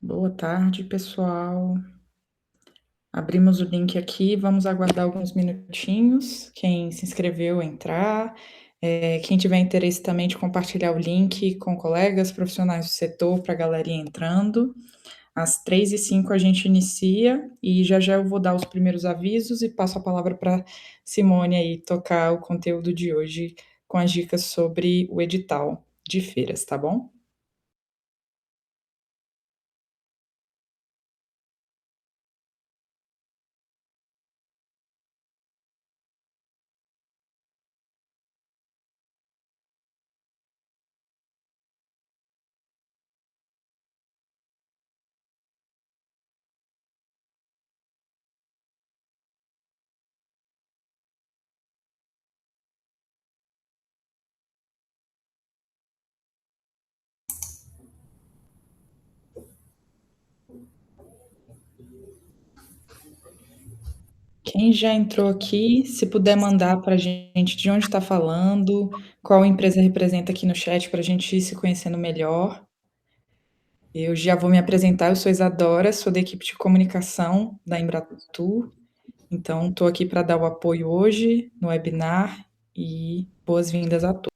Boa tarde, pessoal. Abrimos o link aqui, vamos aguardar alguns minutinhos. Quem se inscreveu entrar, quem tiver interesse também de compartilhar o link com colegas profissionais do setor para a galerinha entrando. Às 3h05 a gente inicia e já já eu vou dar os primeiros avisos e passo a palavra para Simone aí tocar o conteúdo de hoje com as dicas sobre o edital de feiras, tá bom? Quem já entrou aqui, se puder mandar para a gente de onde está falando, qual empresa representa aqui no chat para a gente ir se conhecendo melhor. Eu já vou me apresentar, eu sou Isadora, sou da equipe de comunicação da Embratur, então estou aqui para dar o apoio hoje no webinar e boas-vindas a todos.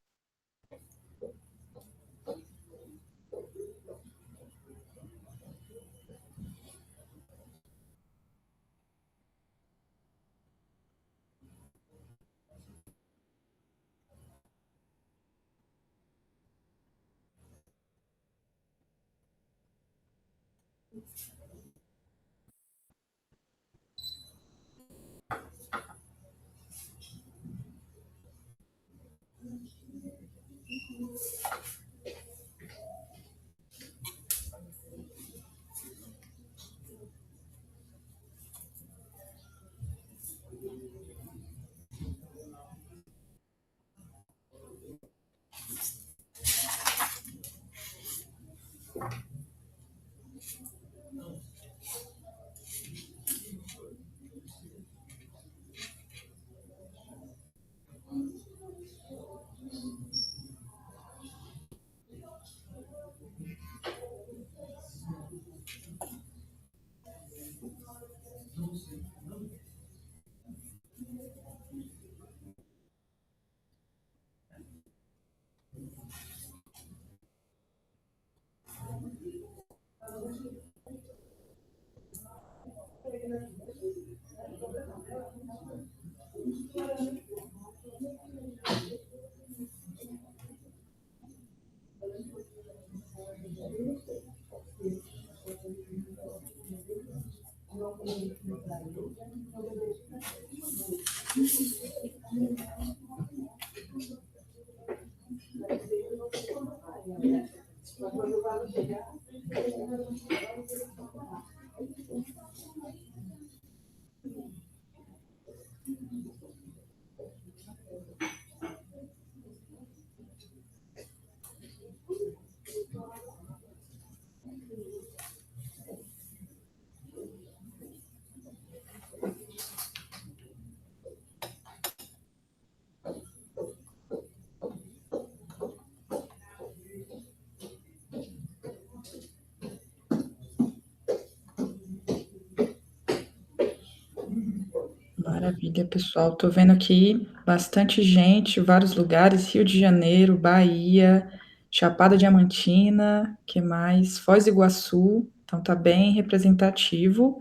Maravilha, pessoal. Estou vendo aqui bastante gente, vários lugares, Rio de Janeiro, Bahia, Chapada Diamantina, que mais? Foz do Iguaçu, então tá bem representativo.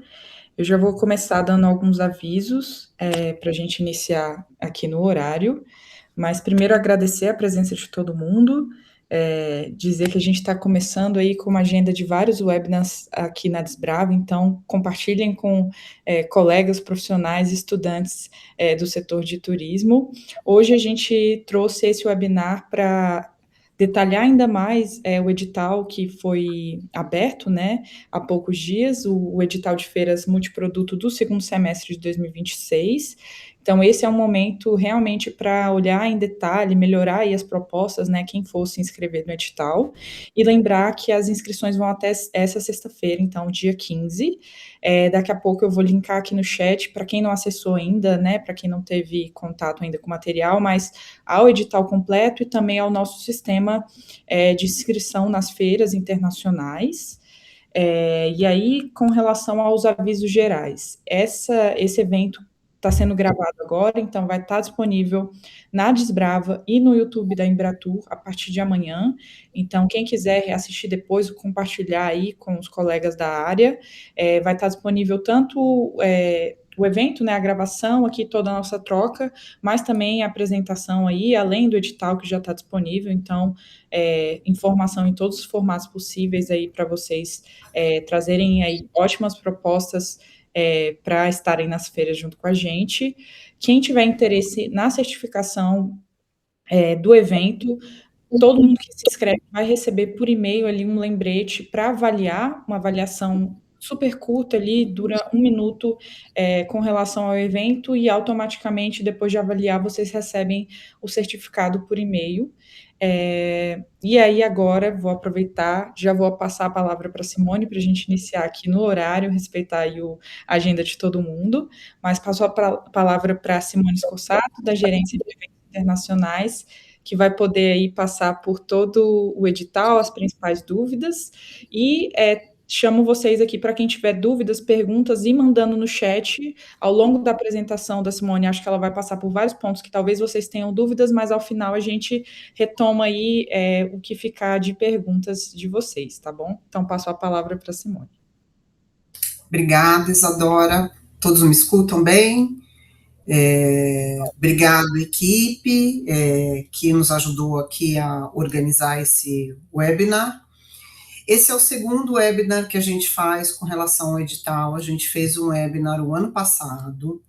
Eu já vou começar dando alguns avisos, para a gente iniciar aqui no horário, mas primeiro agradecer a presença de todo mundo, dizer que a gente está começando aí com uma agenda de vários webinars aqui na Desbrava, então compartilhem com colegas profissionais e estudantes do setor de turismo. Hoje a gente trouxe esse webinar para detalhar ainda mais o edital que foi aberto, né, há poucos dias, o edital de feiras multiproduto do segundo semestre de 2026. Então, esse é um momento realmente para olhar em detalhe, melhorar aí as propostas, né, quem for se inscrever no edital, e lembrar que as inscrições vão até essa sexta-feira, então, dia 15. Daqui a pouco eu vou linkar aqui no chat, para quem não acessou ainda, né, para quem não teve contato ainda com o material, mas ao edital completo e também ao nosso sistema de inscrição nas feiras internacionais. E aí, com relação aos avisos gerais, esse evento está sendo gravado agora, então vai estar disponível na Desbrava e no YouTube da Embratur a partir de amanhã. Então, quem quiser reassistir depois, compartilhar aí com os colegas da área, vai estar disponível tanto o evento, né, a gravação aqui, toda a nossa troca, mas também a apresentação aí, além do edital que já está disponível. Então, informação em todos os formatos possíveis aí para vocês trazerem aí ótimas propostas para estarem nas feiras junto com a gente. Quem tiver interesse na certificação do evento, todo mundo que se inscreve vai receber por e-mail ali um lembrete para avaliar, uma avaliação super curta ali, dura 1 minuto, com relação ao evento, e automaticamente, depois de avaliar, vocês recebem o certificado por e-mail. E aí agora vou aproveitar, já vou passar a palavra para a Simone para a gente iniciar aqui no horário, respeitar aí a agenda de todo mundo, mas passo a palavra para a Simone Scossato, da Gerência de Eventos Internacionais, que vai poder aí passar por todo o edital, as principais dúvidas, e chamo vocês aqui para quem tiver dúvidas, perguntas, e mandando no chat ao longo da apresentação da Simone. Acho que ela vai passar por vários pontos que talvez vocês tenham dúvidas, mas ao final a gente retoma aí o que ficar de perguntas de vocês, tá bom? Então passo a palavra para a Simone. Obrigada, Isadora. Todos me escutam bem? Obrigado, equipe, que nos ajudou aqui a organizar esse webinar. Esse é o segundo webinar que a gente faz com relação ao edital. A gente fez um webinar o ano passado.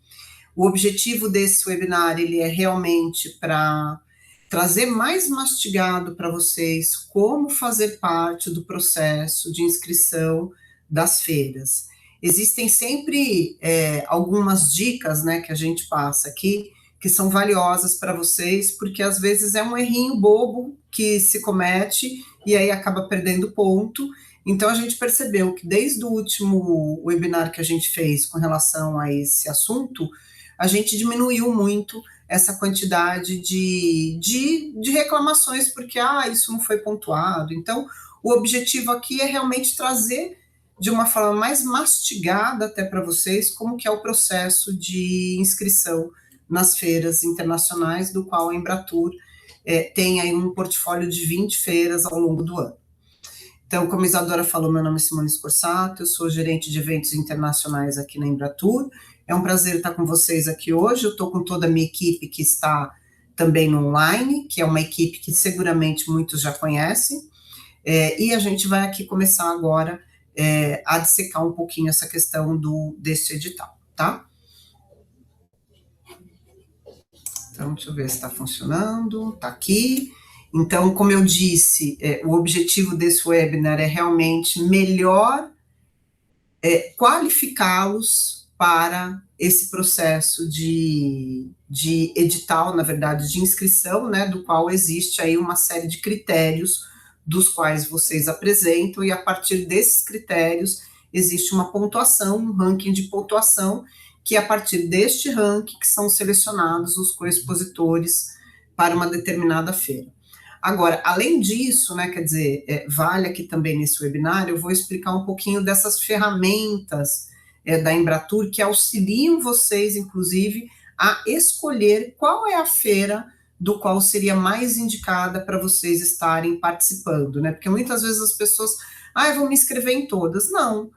O objetivo desse webinar, ele é realmente para trazer mais mastigado para vocês como fazer parte do processo de inscrição das feiras. Existem sempre algumas dicas, né, que a gente passa aqui, que são valiosas para vocês, porque às vezes é um errinho bobo que se comete e aí acaba perdendo ponto. Então a gente percebeu que desde o último webinar que a gente fez com relação a esse assunto, a gente diminuiu muito essa quantidade de reclamações, porque isso não foi pontuado. Então, o objetivo aqui é realmente trazer de uma forma mais mastigada até para vocês como que é o processo de inscrição nas feiras internacionais, do qual a Embratur tem aí um portfólio de 20 feiras ao longo do ano. Então, como a Isadora falou, meu nome é Simone Scossato, eu sou gerente de eventos internacionais aqui na Embratur. É um prazer estar com vocês aqui hoje. Eu estou com toda a minha equipe que está também no online, que é uma equipe que seguramente muitos já conhecem, e a gente vai aqui começar agora a dissecar um pouquinho essa questão desse edital, tá? Então, deixa eu ver se está funcionando, está aqui. Então, como eu disse, o objetivo desse webinar é realmente melhor qualificá-los para esse processo de edital, na verdade, de inscrição, né, do qual existe aí uma série de critérios dos quais vocês apresentam, e a partir desses critérios existe uma pontuação, um ranking de pontuação, que a partir deste ranking que são selecionados os co-expositores para uma determinada feira. Agora, além disso, né, quer dizer, vale aqui também nesse webinar, eu vou explicar um pouquinho dessas ferramentas da Embratur que auxiliam vocês, inclusive, a escolher qual é a feira do qual seria mais indicada para vocês estarem participando, né? Porque muitas vezes as pessoas, eu vou me inscrever em todas. Não.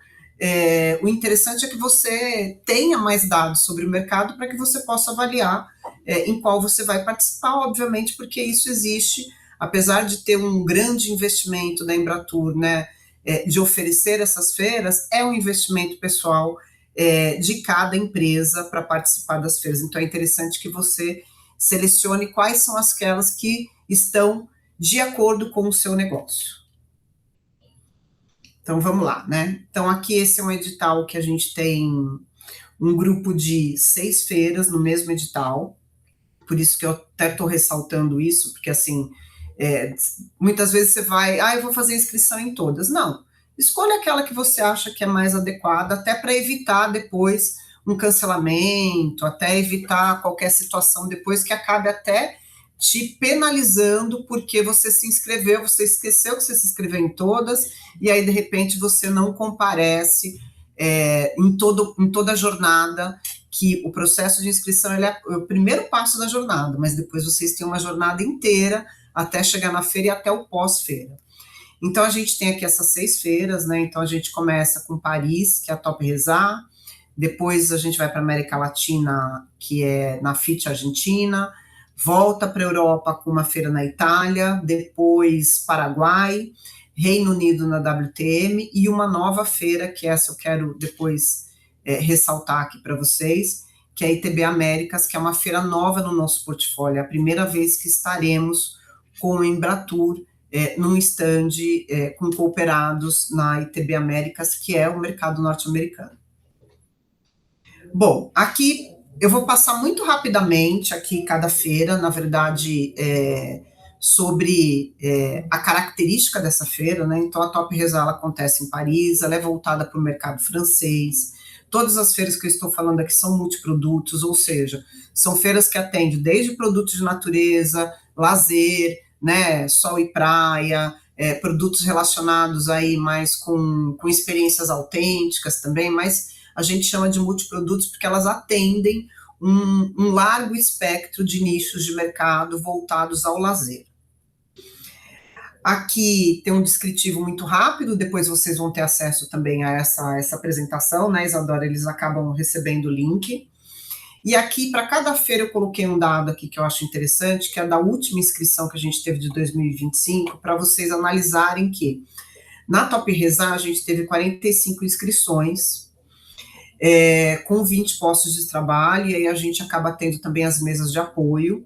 O interessante é que você tenha mais dados sobre o mercado para que você possa avaliar em qual você vai participar, obviamente, porque isso existe, apesar de ter um grande investimento da Embratur, né, de oferecer essas feiras, é um investimento pessoal de cada empresa para participar das feiras. Então é interessante que você selecione quais são aquelas que estão de acordo com o seu negócio. Então vamos lá, né? Então aqui esse é um edital que a gente tem um grupo de 6 feiras no mesmo edital, por isso que eu até estou ressaltando isso, porque assim, muitas vezes você vai, eu vou fazer inscrição em todas. Não, escolha aquela que você acha que é mais adequada, até para evitar depois um cancelamento, até evitar qualquer situação depois que acabe até te penalizando porque você se inscreveu, você esqueceu que você se inscreveu em todas, e aí, de repente, você não comparece em toda a jornada, que o processo de inscrição ele é o primeiro passo da jornada, mas depois vocês têm uma jornada inteira até chegar na feira e até o pós-feira. Então, a gente tem aqui essas 6 feiras, né? Então, a gente começa com Paris, que é a Top Rezar, depois a gente vai para a América Latina, que é na FIT Argentina, volta para a Europa com uma feira na Itália, depois Paraguai, Reino Unido na WTM e uma nova feira, que essa eu quero depois ressaltar aqui para vocês, que é a ITB Américas, que é uma feira nova no nosso portfólio, é a primeira vez que estaremos com o Embratur num stand com cooperados na ITB Américas, que é o mercado norte-americano. Bom, aqui eu vou passar muito rapidamente aqui cada feira, na verdade, sobre a característica dessa feira, né? Então, a Top Rezar acontece em Paris, ela é voltada para o mercado francês. Todas as feiras que eu estou falando aqui são multiprodutos, ou seja, são feiras que atendem desde produtos de natureza, lazer, né, sol e praia, produtos relacionados aí mais com experiências autênticas também, mas a gente chama de multiprodutos porque elas atendem um largo espectro de nichos de mercado voltados ao lazer. Aqui tem um descritivo muito rápido, depois vocês vão ter acesso também a essa apresentação, né, Isadora? Eles acabam recebendo o link. E aqui, para cada feira, eu coloquei um dado aqui que eu acho interessante, que é da última inscrição que a gente teve de 2025, para vocês analisarem que na Top Rezar a gente teve 45 inscrições, com 20 postos de trabalho, e aí a gente acaba tendo também as mesas de apoio,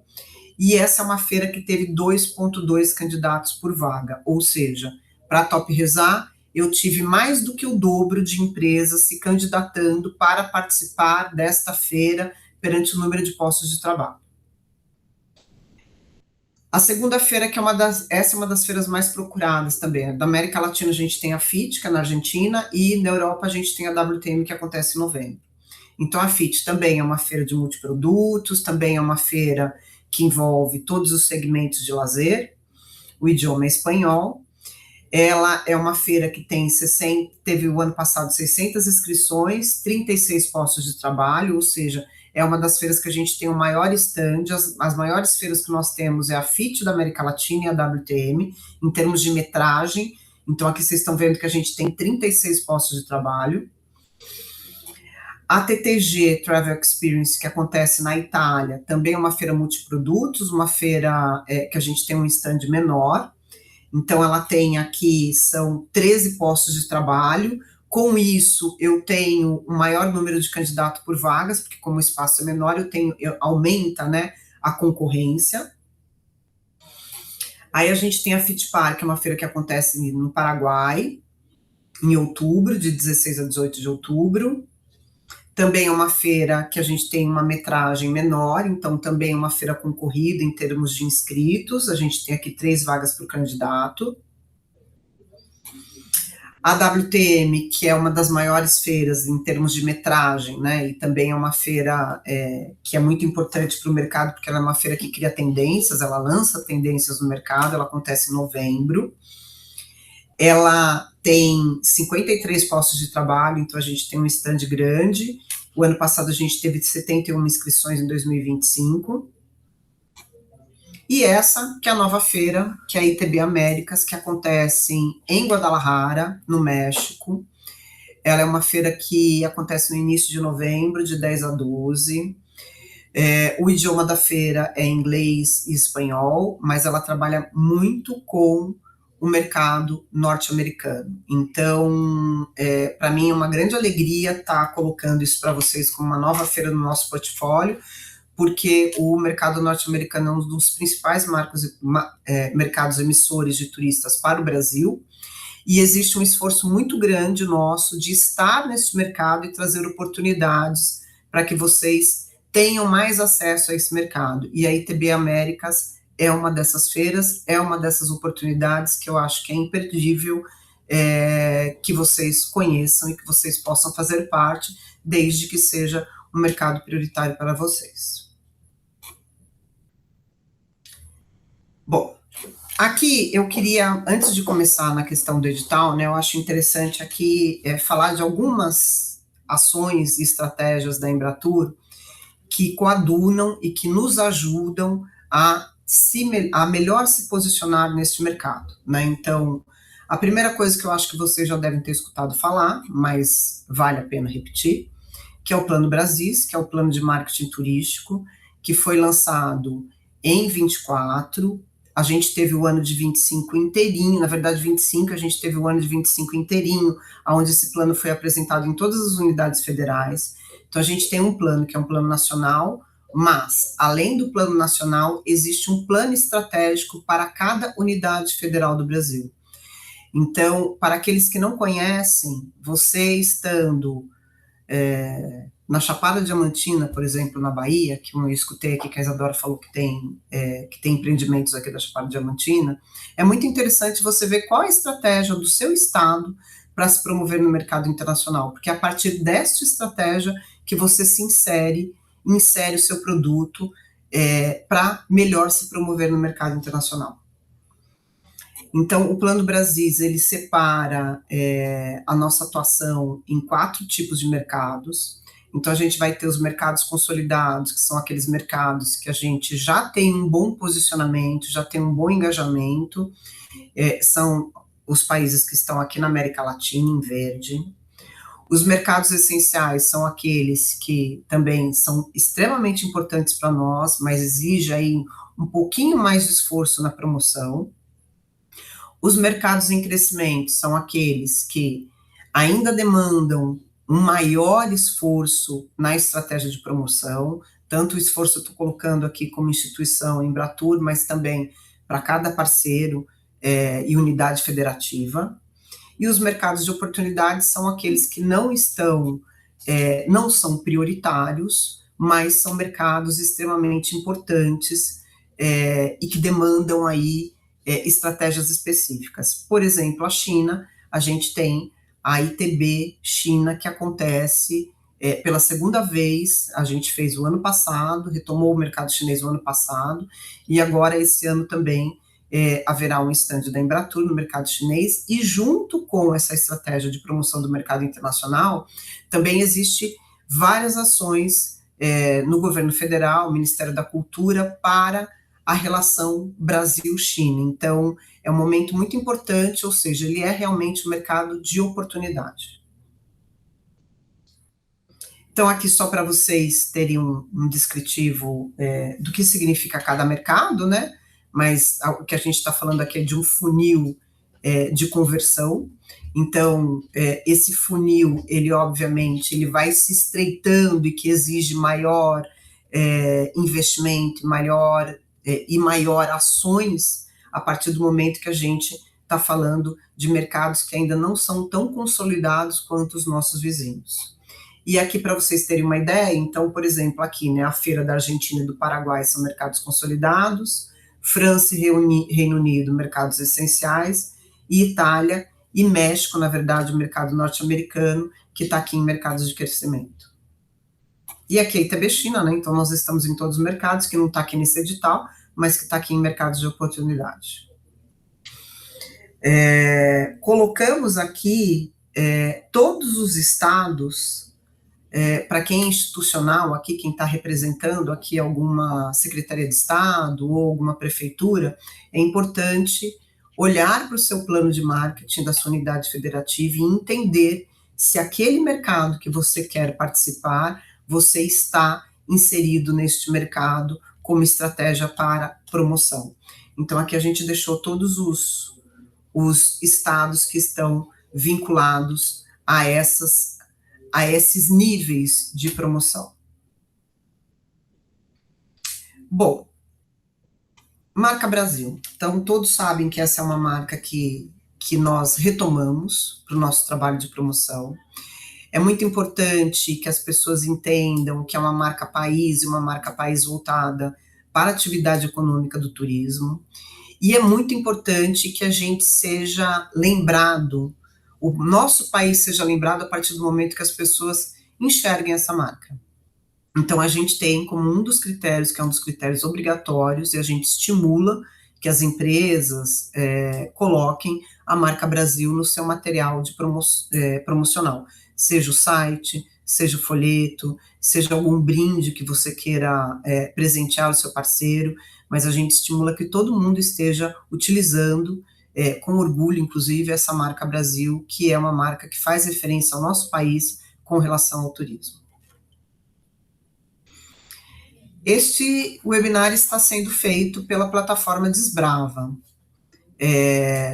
e essa é uma feira que teve 2,2 candidatos por vaga, ou seja, para a Top Rezar, eu tive mais do que o dobro de empresas se candidatando para participar desta feira perante o número de postos de trabalho. A segunda feira, que essa é uma das feiras mais procuradas também. Da América Latina a gente tem a FIT, que é na Argentina, e na Europa a gente tem a WTM, que acontece em novembro. Então a FIT também é uma feira de multiprodutos, também é uma feira que envolve todos os segmentos de lazer, o idioma é espanhol. Ela é uma feira que teve o ano passado 600 inscrições, 36 postos de trabalho, ou seja, é uma das feiras que a gente tem o maior stand, as maiores feiras que nós temos é a FIT da América Latina e a WTM, em termos de metragem. Então aqui vocês estão vendo que a gente tem 36 postos de trabalho. A TTG Travel Experience, que acontece na Itália, também é uma feira multiprodutos, uma feira que a gente tem um stand menor. Então, ela tem aqui, são 13 postos de trabalho. Com isso, eu tenho um maior número de candidatos por vagas, porque como o espaço é menor, aumenta, né, a concorrência. Aí a gente tem a FitPar, que é uma feira que acontece no Paraguai, em outubro, de 16 a 18 de outubro. Também é uma feira que a gente tem uma metragem menor, então também é uma feira concorrida em termos de inscritos, a gente tem aqui 3 vagas por candidato. A WTM, que é uma das maiores feiras em termos de metragem, né, e também é uma feira que é muito importante para o mercado, porque ela é uma feira que cria tendências, ela lança tendências no mercado, ela acontece em novembro. Ela tem 53 postos de trabalho, então a gente tem um stand grande. O ano passado a gente teve 71 inscrições em 2025. E essa, que é a nova feira, que é a ITB Américas, que acontece em Guadalajara, no México. Ela é uma feira que acontece no início de novembro, de 10 a 12. O idioma da feira é inglês e espanhol, mas ela trabalha muito com o mercado norte-americano. Então, para mim é uma grande alegria estar colocando isso para vocês como uma nova feira no nosso portfólio, porque o mercado norte-americano é um dos principais mercados emissores de turistas para o Brasil, e existe um esforço muito grande nosso de estar nesse mercado e trazer oportunidades para que vocês tenham mais acesso a esse mercado. E a ITB Américas é uma dessas feiras, é uma dessas oportunidades que eu acho que é imperdível que vocês conheçam e que vocês possam fazer parte, desde que seja um mercado prioritário para vocês. Bom, aqui eu queria, antes de começar na questão do edital, né, eu acho interessante aqui falar de algumas ações e estratégias da Embratur que coadunam e que nos ajudam a melhor se posicionar neste mercado, né? Então, a primeira coisa que eu acho que vocês já devem ter escutado falar, mas vale a pena repetir, que é o Plano Brasis, que é o plano de marketing turístico, que foi lançado em 24. A gente teve o ano de 25 inteirinho, na verdade 25, a gente teve o ano de 25 inteirinho, onde esse plano foi apresentado em todas as unidades federais. Então a gente tem um plano que é um plano nacional, mas além do plano nacional, existe um plano estratégico para cada unidade federal do Brasil. Então, para aqueles que não conhecem, você estando na Chapada Diamantina, por exemplo, na Bahia, que eu escutei aqui que a Isadora falou que tem empreendimentos aqui da Chapada Diamantina, é muito interessante você ver qual é a estratégia do seu estado para se promover no mercado internacional, porque é a partir desta estratégia que você insere o seu produto para melhor se promover no mercado internacional. Então, o Plano Brasis, ele separa a nossa atuação em 4 tipos de mercados. Então, a gente vai ter os mercados consolidados, que são aqueles mercados que a gente já tem um bom posicionamento, já tem um bom engajamento, são os países que estão aqui na América Latina, em verde. Os mercados essenciais são aqueles que também são extremamente importantes para nós, mas exige aí um pouquinho mais de esforço na promoção. Os mercados em crescimento são aqueles que ainda demandam um maior esforço na estratégia de promoção, tanto o esforço eu estou colocando aqui como instituição Embratur, mas também para cada parceiro e unidade federativa. E os mercados de oportunidades são aqueles que não são prioritários, mas são mercados extremamente importantes e que demandam aí estratégias específicas. Por exemplo, a China, a gente tem a ITB China, que acontece pela segunda vez, a gente fez o ano passado, retomou o mercado chinês o ano passado, e agora esse ano também haverá um stand da Embratur no mercado chinês, e junto com essa estratégia de promoção do mercado internacional, também existe várias ações no governo federal, Ministério da Cultura, para a relação Brasil-China. Então, é um momento muito importante, ou seja, ele é realmente um mercado de oportunidade. Então, aqui só para vocês terem um descritivo do que significa cada mercado, né? Mas o que a gente está falando aqui é de um funil de conversão. Então, esse funil, ele obviamente, ele vai se estreitando e que exige maior investimento, e maior ações a partir do momento que a gente está falando de mercados que ainda não são tão consolidados quanto os nossos vizinhos. E aqui, para vocês terem uma ideia, então, por exemplo, aqui, né, a Feira da Argentina e do Paraguai são mercados consolidados, França e Reino Unido, mercados essenciais, e Itália e México, na verdade, o mercado norte-americano, que está aqui em mercados de crescimento. E aqui a ITB China, né? Então nós estamos em todos os mercados, que não está aqui nesse edital, mas que está aqui em mercados de oportunidade. Colocamos aqui todos os estados, para quem é institucional aqui, quem está representando aqui alguma secretaria de Estado ou alguma prefeitura, é importante olhar para o seu plano de marketing da sua unidade federativa e entender se aquele mercado que você quer participar, você está inserido neste mercado como estratégia para promoção. Então, aqui a gente deixou todos os estados que estão vinculados a esses níveis de promoção. Bom, marca Brasil. Então, todos sabem que essa é uma marca que nós retomamos para o nosso trabalho de promoção. É muito importante que as pessoas entendam que é uma marca país e uma marca país voltada para a atividade econômica do turismo. E é muito importante que a gente seja lembrado, o nosso país seja lembrado a partir do momento que as pessoas enxerguem essa marca. Então, a gente tem como um dos critérios, que é um dos critérios obrigatórios, e a gente estimula que as empresas coloquem a marca Brasil no seu material de promocional, seja o site, seja o folheto, seja algum brinde que você queira presentear o seu parceiro, mas a gente estimula que todo mundo esteja utilizando com orgulho, inclusive, essa marca Brasil, que é uma marca que faz referência ao nosso país com relação ao turismo. Este webinar está sendo feito pela plataforma Desbrava.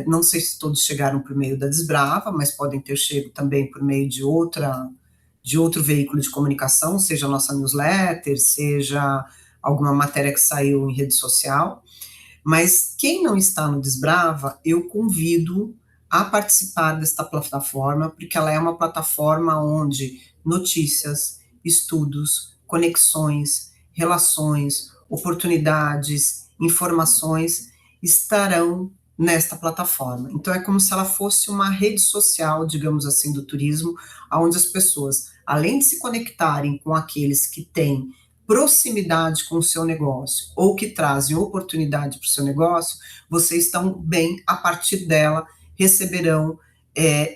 Não sei se todos chegaram por meio da Desbrava, mas podem ter chego também por meio de outro veículo de comunicação, seja a nossa newsletter, seja alguma matéria que saiu em rede social. Mas quem não está no Desbrava, eu convido a participar desta plataforma, porque ela é uma plataforma onde notícias, estudos, conexões, relações, oportunidades, informações estarão nesta plataforma. Então é como se ela fosse uma rede social, digamos assim, do turismo, onde as pessoas, além de se conectarem com aqueles que têm proximidade com o seu negócio ou que trazem oportunidade para o seu negócio, vocês também, a partir dela, receberão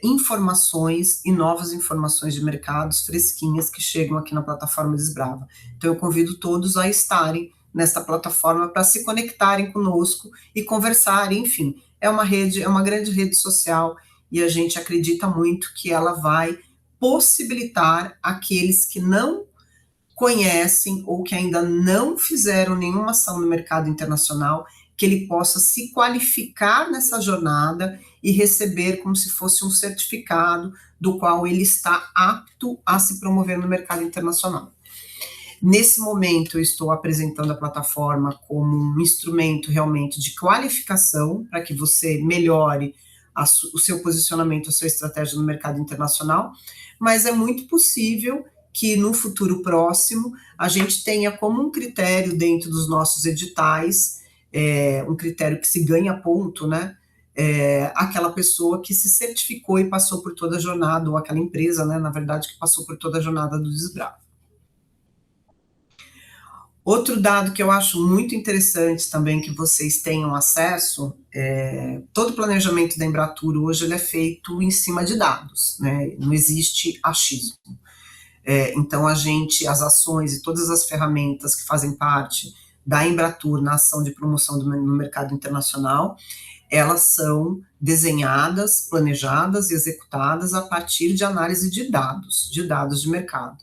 informações e novas informações de mercados fresquinhas que chegam aqui na plataforma Desbrava. Então eu convido todos a estarem nesta plataforma para se conectarem conosco e conversarem, enfim, é uma grande rede social e a gente acredita muito que ela vai possibilitar aqueles que não conhecem ou que ainda não fizeram nenhuma ação no mercado internacional, que ele possa se qualificar nessa jornada e receber como se fosse um certificado do qual ele está apto a se promover no mercado internacional. Nesse momento, eu estou apresentando a plataforma como um instrumento realmente de qualificação para que você melhore o seu posicionamento, a sua estratégia no mercado internacional, mas é muito possível que no futuro próximo a gente tenha como um critério dentro dos nossos editais, um critério que se ganha ponto, né? Aquela pessoa que se certificou e passou por toda a jornada, ou aquela empresa, né, na verdade, que passou por toda a jornada do Desbrava. Outro dado que eu acho muito interessante também que vocês tenham acesso, todo o planejamento da Embratur hoje ele é feito em cima de dados, né? Não existe achismo. Então as ações e todas as ferramentas que fazem parte da Embratur na ação de promoção no mercado internacional, elas são desenhadas, planejadas e executadas a partir de análise de dados de mercado.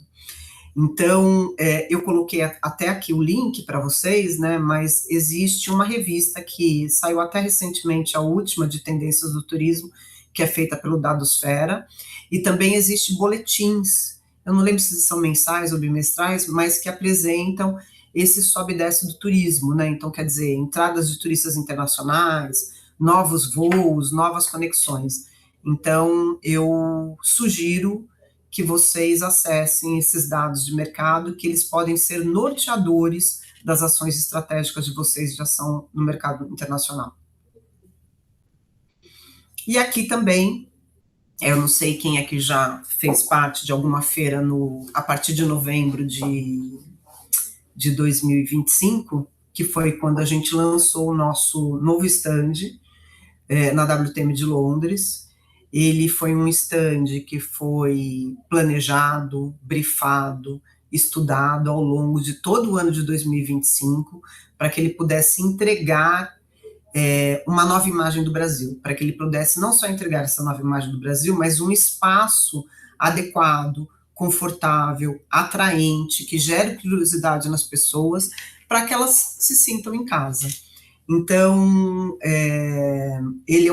Então, eu coloquei até aqui o link para vocês, né, mas existe uma revista que saiu até recentemente, a última de tendências do turismo, que é feita pelo Dadosfera, e também existe boletins, eu não lembro se são mensais ou bimestrais, mas que apresentam esse sobe e desce do turismo, né, então quer dizer, entradas de turistas internacionais, novos voos, novas conexões. Então, eu sugiro que vocês acessem esses dados de mercado, que eles podem ser norteadores das ações estratégicas de vocês de ação no mercado internacional. E aqui também, eu não sei quem é que já fez parte de alguma feira a partir de novembro de 2025, que foi quando a gente lançou o nosso novo stand na WTM de Londres. Ele foi um stand que foi planejado, brifado, estudado ao longo de todo o ano de 2025, para que ele pudesse entregar uma nova imagem do Brasil, para que ele pudesse não só entregar essa nova imagem do Brasil, mas um espaço adequado, confortável, atraente, que gere curiosidade nas pessoas, para que elas se sintam em casa. Então, ele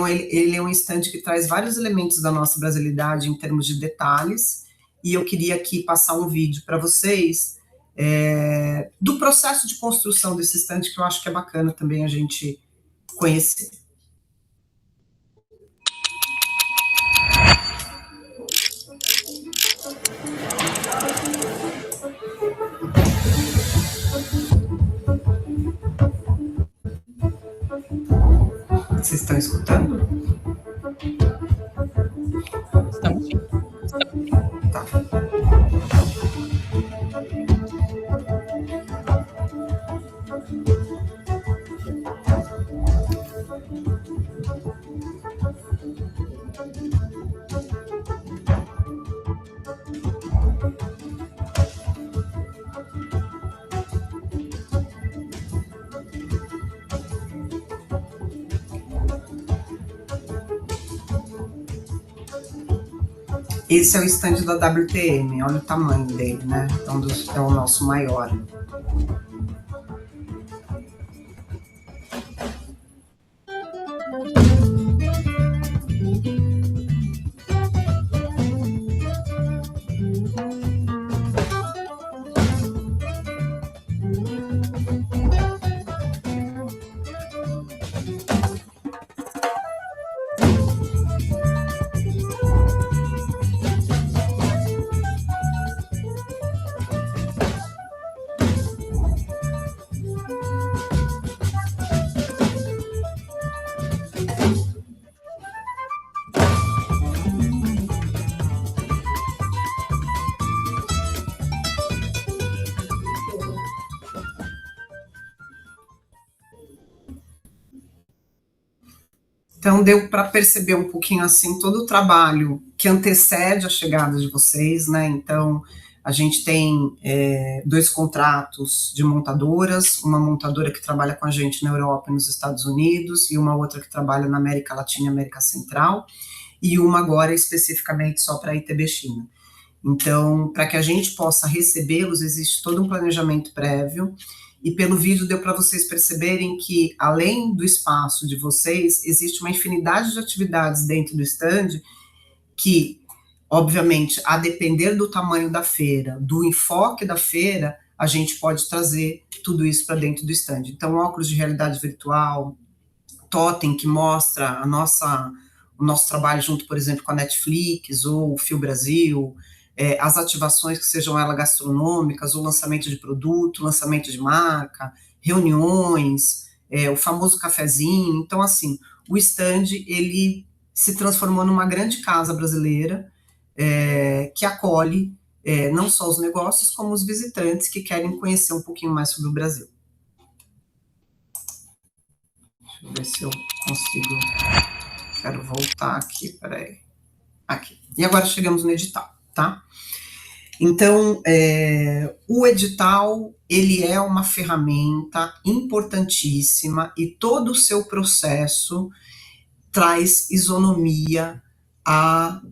é um stand que traz vários elementos da nossa brasilidade em termos de detalhes, e eu queria aqui passar um vídeo para vocês do processo de construção desse stand, que eu acho que é bacana também a gente conhecer. Vocês estão escutando? Estamos sim. Tá. Esse é o stand da WTM, olha o tamanho dele, né? Então, é o nosso maior. Então, deu para perceber um pouquinho assim todo o trabalho que antecede a chegada de vocês, né? Então, a gente tem 2 contratos de montadoras, uma montadora que trabalha com a gente na Europa e nos Estados Unidos, e uma outra que trabalha na América Latina e América Central, e uma agora especificamente só para a ITB China. Então, para que a gente possa recebê-los, existe todo um planejamento prévio, e pelo vídeo deu para vocês perceberem que, além do espaço de vocês, existe uma infinidade de atividades dentro do stand que, obviamente, a depender do tamanho da feira, do enfoque da feira, a gente pode trazer tudo isso para dentro do stand. Então, óculos de realidade virtual, totem que mostra o nosso trabalho junto, por exemplo, com a Netflix ou o Fio Brasil, as ativações que sejam elas gastronômicas, o lançamento de produto, lançamento de marca, reuniões, o famoso cafezinho. Então, assim, o stand, ele se transformou numa grande casa brasileira que acolhe não só os negócios, como os visitantes que querem conhecer um pouquinho mais sobre o Brasil. Deixa eu ver se eu consigo. Quero voltar aqui, peraí. Aqui. E agora chegamos no edital, tá? Então, o edital, ele é uma ferramenta importantíssima e todo o seu processo traz isonomia a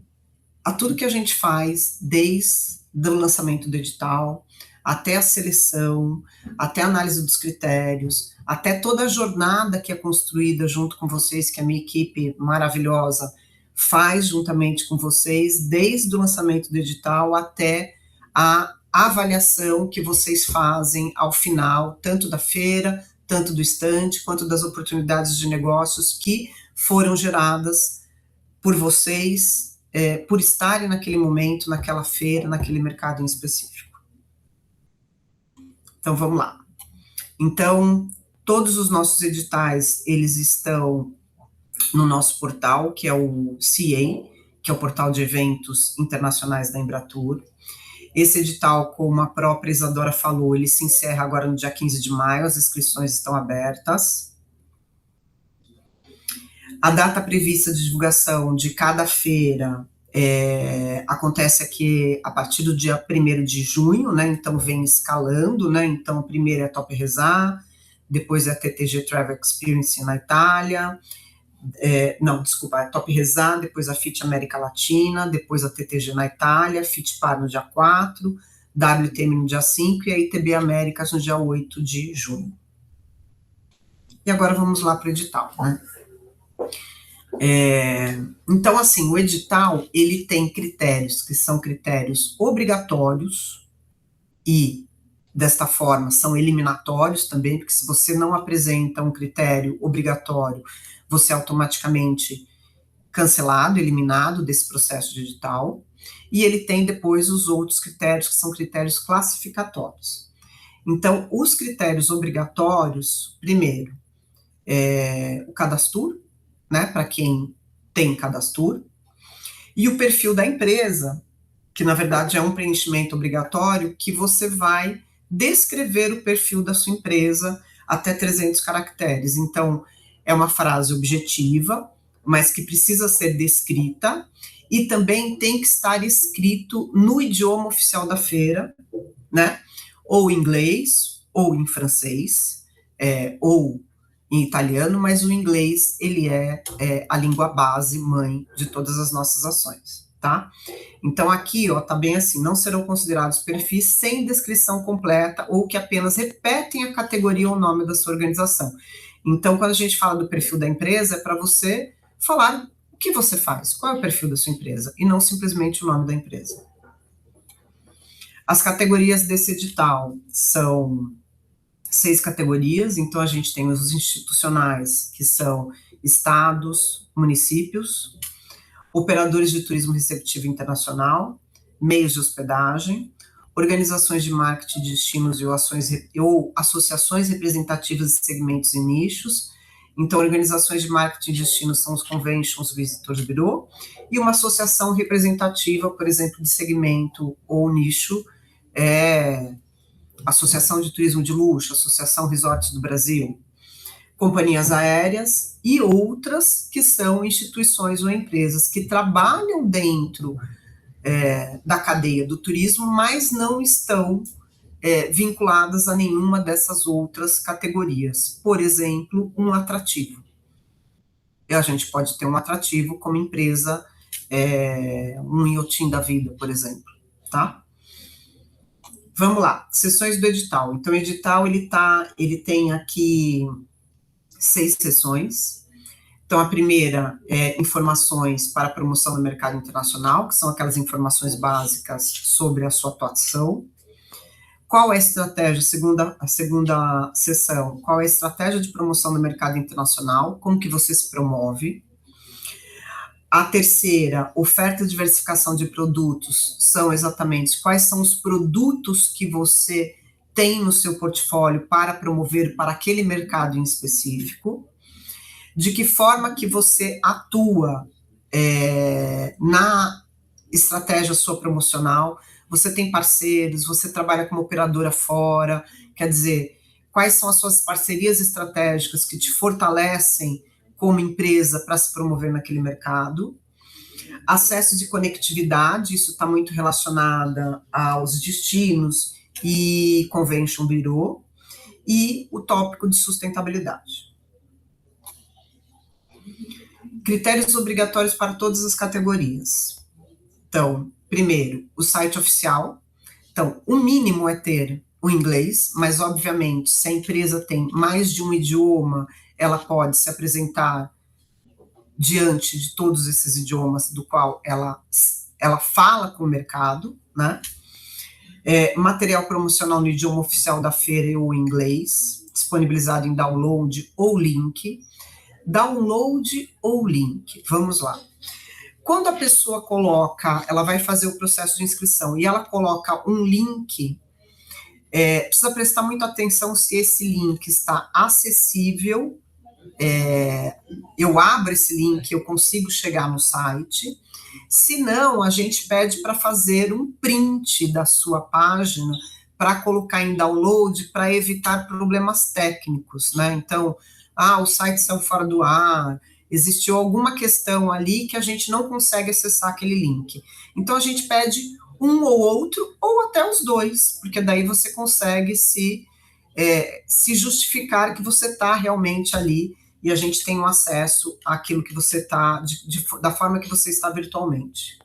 tudo que a gente faz, desde o lançamento do edital, até a seleção, até a análise dos critérios, até toda a jornada que é construída junto com vocês, que a minha equipe maravilhosa faz juntamente com vocês, desde o lançamento do edital até a avaliação que vocês fazem ao final, tanto da feira, tanto do estande, quanto das oportunidades de negócios que foram geradas por vocês, por estarem naquele momento, naquela feira, naquele mercado em específico. Então, vamos lá. Então, todos os nossos editais, eles estão no nosso portal, que é o CA, que é o portal de eventos internacionais da Embratur. Esse edital, como a própria Isadora falou, ele se encerra agora no dia 15 de maio, as inscrições estão abertas. A data prevista de divulgação de cada feira acontece aqui a partir do dia 1º de junho, né? Então vem escalando, né? Então primeiro é a Top Rezar, depois é a TTG Travel Experience na Itália, a Top Rezar, depois a FIT América Latina, depois a TTG na Itália, FIT Par no dia 4, WTM no dia 5 e a ITB Américas no dia 8 de junho. E agora vamos lá para o edital, né? Então, assim, o edital, ele tem critérios que são critérios obrigatórios e, desta forma, são eliminatórios também, porque se você não apresenta um critério obrigatório, você é automaticamente cancelado, eliminado desse processo de edital, e ele tem depois os outros critérios, que são critérios classificatórios. Então, os critérios obrigatórios, primeiro, o cadastro, né, para quem tem cadastro, e o perfil da empresa, que na verdade é um preenchimento obrigatório, que você vai descrever o perfil da sua empresa até 300 caracteres. Então, é uma frase objetiva, mas que precisa ser descrita, e também tem que estar escrito no idioma oficial da feira, né, ou em inglês, ou em francês, ou em italiano, mas o inglês, ele é a língua base, mãe de todas as nossas ações. tá? Então aqui, ó, tá bem assim, não serão considerados perfis sem descrição completa ou que apenas repetem a categoria ou nome da sua organização. Então, quando a gente fala do perfil da empresa, é para você falar o que você faz, qual é o perfil da sua empresa, e não simplesmente o nome da empresa. As categorias desse edital são 6 categorias, então a gente tem os institucionais, que são estados, municípios, operadores de turismo receptivo internacional, meios de hospedagem, organizações de marketing de destinos ou associações representativas de segmentos e nichos. Então, organizações de marketing de destinos são os Conventions Visitors Bureau, e uma associação representativa, por exemplo, de segmento ou nicho, Associação de Turismo de Luxo, Associação Resorts do Brasil, companhias aéreas e outras que são instituições ou empresas que trabalham dentro da cadeia do turismo, mas não estão vinculadas a nenhuma dessas outras categorias. Por exemplo, um atrativo. E a gente pode ter um atrativo como empresa, um iotim da vida, por exemplo, tá? Vamos lá, sessões do edital. Então, o edital, ele tem aqui 6 sessões. Então, a primeira é informações para promoção no mercado internacional, que são aquelas informações básicas sobre a sua atuação. Qual é a estratégia, a segunda sessão, qual é a estratégia de promoção no mercado internacional, como que você se promove. A terceira, oferta e diversificação de produtos, são exatamente quais são os produtos que você tem no seu portfólio para promover para aquele mercado em específico. De que forma que você atua na estratégia sua promocional, você tem parceiros, você trabalha como operadora fora, quer dizer, quais são as suas parcerias estratégicas que te fortalecem como empresa para se promover naquele mercado. Acesso de conectividade, isso está muito relacionado aos destinos e Convention Bureau, e o tópico de sustentabilidade. Critérios obrigatórios para todas as categorias. Então, primeiro, o site oficial. Então, o mínimo é ter o inglês, mas, obviamente, se a empresa tem mais de um idioma, ela pode se apresentar diante de todos esses idiomas do qual ela fala com o mercado, né? Material promocional no idioma oficial da feira ou em inglês, disponibilizado em download ou link. Download ou link, vamos lá. Quando a pessoa coloca, ela vai fazer o processo de inscrição e ela coloca um link, precisa prestar muita atenção se esse link está acessível, eu abro esse link, eu consigo chegar no site. Se não, a gente pede para fazer um print da sua página para colocar em download, para evitar problemas técnicos, né? Então, o site saiu fora do ar, existiu alguma questão ali que a gente não consegue acessar aquele link. Então, a gente pede um ou outro, ou até os dois, porque daí você consegue se justificar que você está realmente ali e a gente tem um acesso àquilo que você está, da forma que você está virtualmente.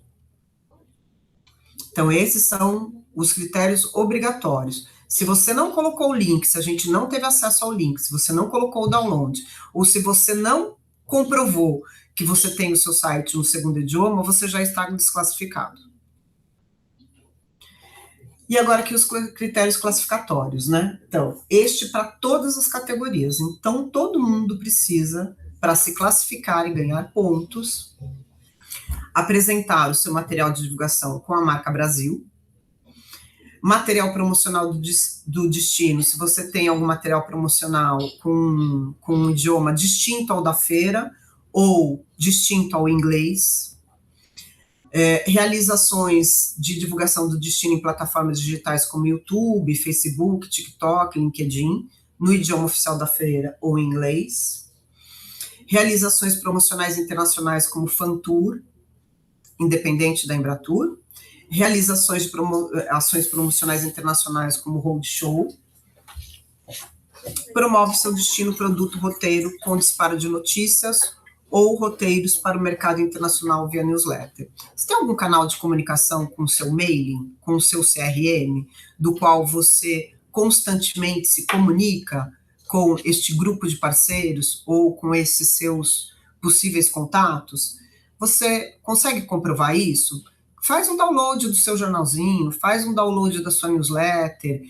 Então, esses são os critérios obrigatórios. Se você não colocou o link, se a gente não teve acesso ao link, se você não colocou o download, ou se você não comprovou que você tem o seu site no segundo idioma, você já está desclassificado. E agora aqui os critérios classificatórios, né? Então, este para todas as categorias. Então, todo mundo precisa, para se classificar e ganhar pontos, apresentar o seu material de divulgação com a marca Brasil, material promocional do destino, se você tem algum material promocional com um idioma distinto ao da feira ou distinto ao inglês, realizações de divulgação do destino em plataformas digitais como YouTube, Facebook, TikTok, LinkedIn, no idioma oficial da feira ou em inglês, realizações promocionais internacionais como FanTour, independente da Embratur, realizações de ações promocionais internacionais como Roadshow, promove seu destino, produto, roteiro com disparo de notícias ou roteiros para o mercado internacional via newsletter. Você tem algum canal de comunicação com o seu mailing, com o seu CRM, do qual você constantemente se comunica com este grupo de parceiros ou com esses seus possíveis contatos? Você consegue comprovar isso? Faz um download do seu jornalzinho, faz um download da sua newsletter,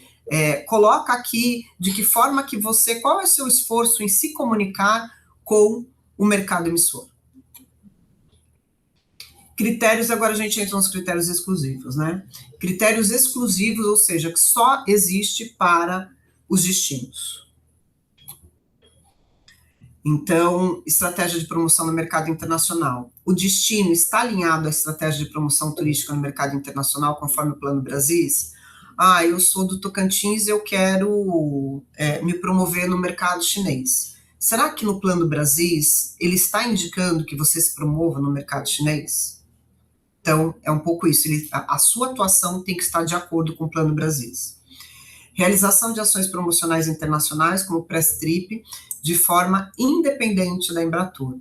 coloca aqui de que forma que você, qual é o seu esforço em se comunicar com o mercado emissor. Critérios, agora a gente entra nos critérios exclusivos, né? Critérios exclusivos, ou seja, que só existe para os destinos. Então, estratégia de promoção no mercado internacional. O destino está alinhado à estratégia de promoção turística no mercado internacional, conforme o Plano Brasis? Eu sou do Tocantins, eu quero me promover no mercado chinês. Será que no Plano Brasis ele está indicando que você se promova no mercado chinês? Então, é um pouco isso. A sua atuação tem que estar de acordo com o Plano Brasis. Realização de ações promocionais internacionais, como o Press Trip, de forma independente da Embratur.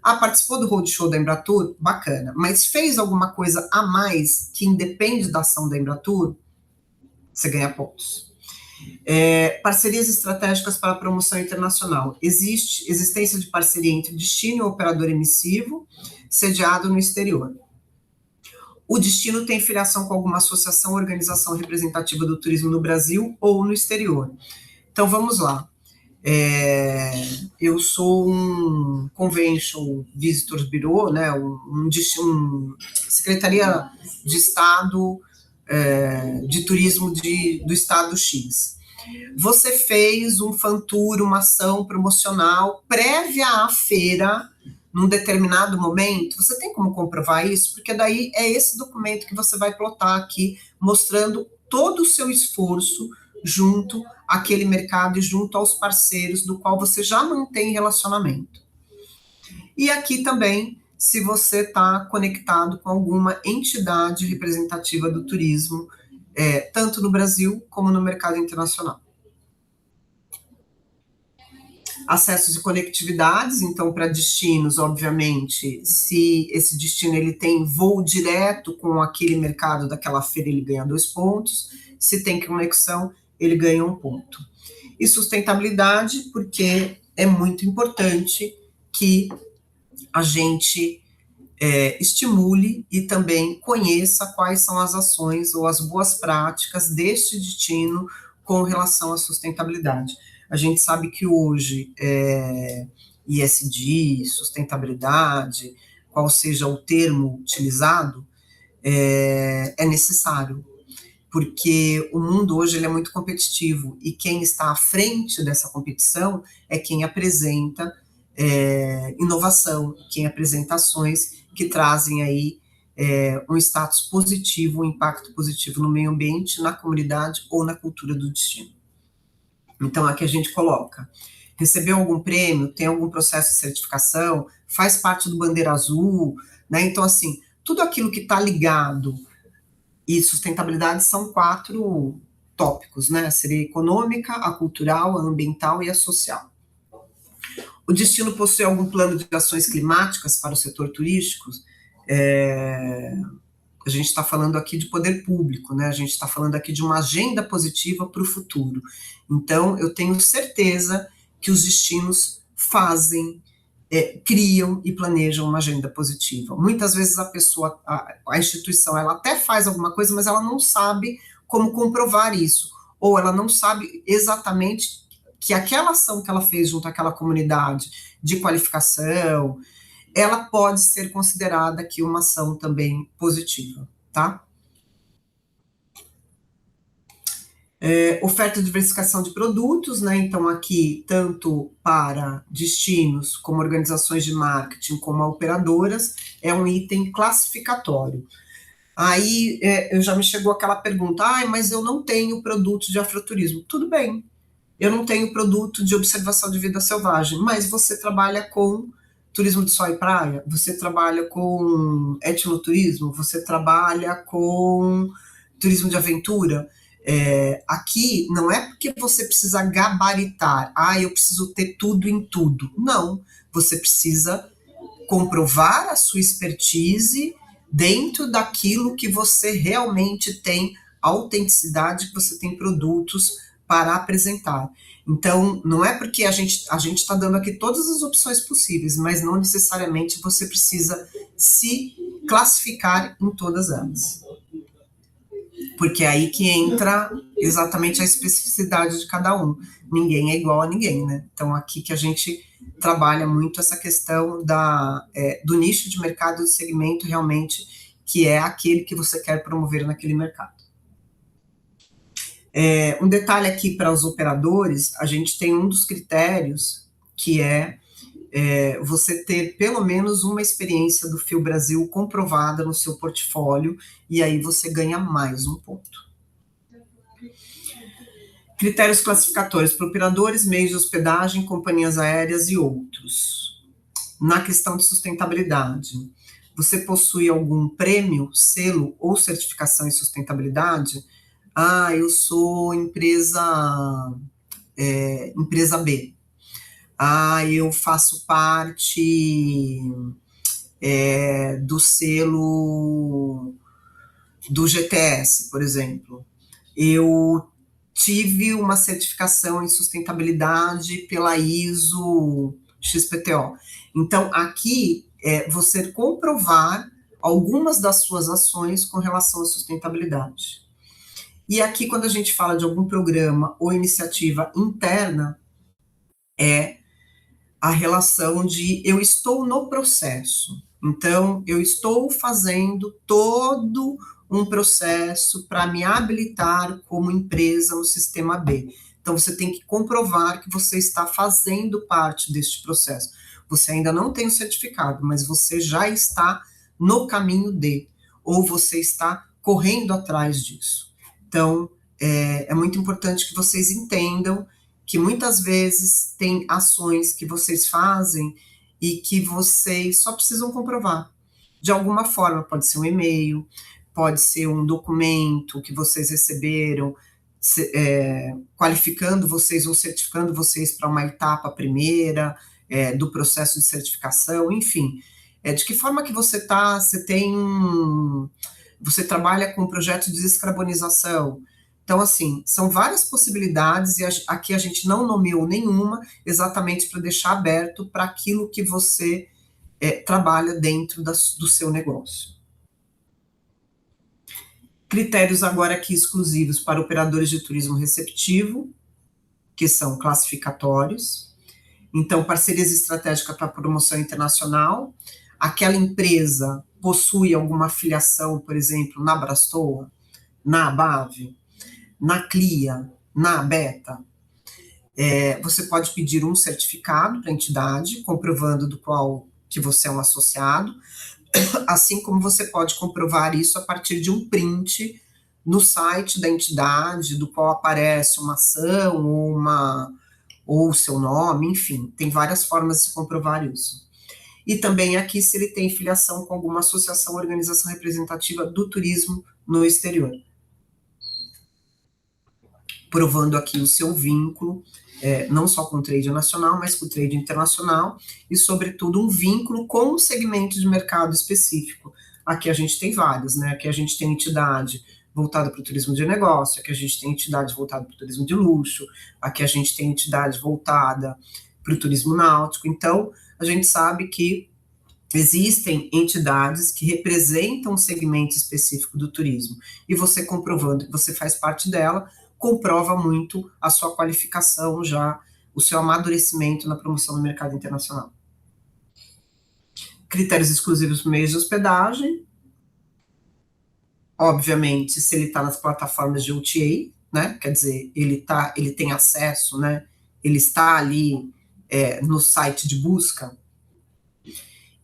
Participou do roadshow da Embratur? Bacana. Mas fez alguma coisa a mais que independe da ação da Embratur? Você ganha pontos. Parcerias estratégicas para a promoção internacional. Existência de parceria entre destino e operador emissivo, sediado no exterior. O destino tem filiação com alguma associação ou organização representativa do turismo no Brasil ou no exterior. Então, vamos lá. Eu sou um Convention Visitors Bureau, né, Secretaria de Estado de Turismo do Estado X. Você fez um fan tour, uma ação promocional prévia à feira, num determinado momento. Você tem como comprovar isso? Porque daí é esse documento que você vai plotar aqui, mostrando todo o seu esforço junto àquele mercado e junto aos parceiros do qual você já mantém relacionamento. E aqui também, se você está conectado com alguma entidade representativa do turismo, tanto no Brasil como no mercado internacional. Acessos e conectividades, então, para destinos, obviamente, se esse destino ele tem voo direto com aquele mercado daquela feira, ele ganha 2 pontos. Se tem conexão, ele ganha 1 ponto. E sustentabilidade, porque é muito importante que a gente estimule e também conheça quais são as ações ou as boas práticas deste destino com relação à sustentabilidade. A gente sabe que hoje ESG, sustentabilidade, qual seja o termo utilizado, é necessário, porque o mundo hoje ele é muito competitivo e quem está à frente dessa competição é quem apresenta inovação, quem apresenta ações que trazem aí um status positivo, um impacto positivo no meio ambiente, na comunidade ou na cultura do destino. Então, aqui a gente coloca, recebeu algum prêmio, tem algum processo de certificação, faz parte do Bandeira Azul, né? Então, assim, tudo aquilo que está ligado e sustentabilidade são 4 tópicos, né? Seria a econômica, a cultural, a ambiental e a social. O destino possui algum plano de ações climáticas para o setor turístico? A gente está falando aqui de poder público, né? A gente está falando aqui de uma agenda positiva para o futuro. Então, eu tenho certeza que os destinos fazem, criam e planejam uma agenda positiva. Muitas vezes a pessoa, a instituição, ela até faz alguma coisa, mas ela não sabe como comprovar isso, ou ela não sabe exatamente que aquela ação que ela fez junto àquela comunidade de qualificação, ela pode ser considerada aqui uma ação também positiva, tá? Oferta e diversificação de produtos, né? Então, aqui, tanto para destinos, como organizações de marketing, como operadoras, é um item classificatório. Aí, já me chegou aquela pergunta, mas eu não tenho produto de afroturismo. Tudo bem, eu não tenho produto de observação de vida selvagem, mas você trabalha com turismo de sol e praia, você trabalha com etnoturismo, você trabalha com turismo de aventura. Aqui não é porque você precisa gabaritar, eu preciso ter tudo em tudo. Não, você precisa comprovar a sua expertise dentro daquilo que você realmente tem autenticidade, que você tem produtos para apresentar. Então, não é porque a gente está dando aqui todas as opções possíveis, mas não necessariamente você precisa se classificar em todas elas. Porque é aí que entra exatamente a especificidade de cada um. Ninguém é igual a ninguém, né? Então, aqui que a gente trabalha muito essa questão do nicho de mercado, do segmento realmente, que é aquele que você quer promover naquele mercado. Um detalhe aqui para os operadores, a gente tem um dos critérios, que é você ter pelo menos uma experiência do Fio Brasil comprovada no seu portfólio, e aí você ganha mais um ponto. Critérios classificatórios para operadores, meios de hospedagem, companhias aéreas e outros. Na questão de sustentabilidade, você possui algum prêmio, selo ou certificação em sustentabilidade? Eu sou empresa B. Eu faço parte do selo do GTS, por exemplo. Eu tive uma certificação em sustentabilidade pela ISO XPTO. Então, aqui você comprovar algumas das suas ações com relação à sustentabilidade. E aqui, quando a gente fala de algum programa ou iniciativa interna, é a relação de eu estou no processo. Então, eu estou fazendo todo um processo para me habilitar como empresa no sistema B. Então, você tem que comprovar que você está fazendo parte deste processo. Você ainda não tem o certificado, mas você já está no caminho de, ou você está correndo atrás disso. Então, é muito importante que vocês entendam que muitas vezes tem ações que vocês fazem e que vocês só precisam comprovar. De alguma forma, pode ser um e-mail, pode ser um documento que vocês receberam, qualificando vocês ou certificando vocês para uma etapa primeira do processo de certificação, enfim. De que forma que você está, você trabalha com um projeto de descarbonização. Então, assim, são várias possibilidades e aqui a gente não nomeou nenhuma, exatamente para deixar aberto para aquilo que você trabalha dentro do seu negócio. Critérios agora aqui exclusivos para operadores de turismo receptivo, que são classificatórios. Então, parcerias estratégicas para promoção internacional. Aquela empresa possui alguma afiliação, por exemplo, na Brastoa, na ABAV, na CLIA, na Beta. Você pode pedir um certificado para a entidade, comprovando do qual que você é um associado, assim como você pode comprovar isso a partir de um print no site da entidade, do qual aparece uma ação ou o seu nome, enfim, tem várias formas de se comprovar isso. E também aqui se ele tem filiação com alguma associação ou organização representativa do turismo no exterior. Provando aqui o seu vínculo, não só com o trade nacional, mas com o trade internacional, e, sobretudo, um vínculo com um segmento de mercado específico. Aqui a gente tem vários, né? Aqui a gente tem entidade voltada para o turismo de negócio, aqui a gente tem entidade voltada para o turismo de luxo, aqui a gente tem entidade voltada para o turismo náutico. Então, a gente sabe que existem entidades que representam um segmento específico do turismo, e você comprovando que você faz parte dela, comprova muito a sua qualificação já, o seu amadurecimento na promoção do mercado internacional. Critérios exclusivos para meios de hospedagem. Obviamente, se ele está nas plataformas de OTA, né? Quer dizer, ele tem acesso, né? Ele está ali no site de busca.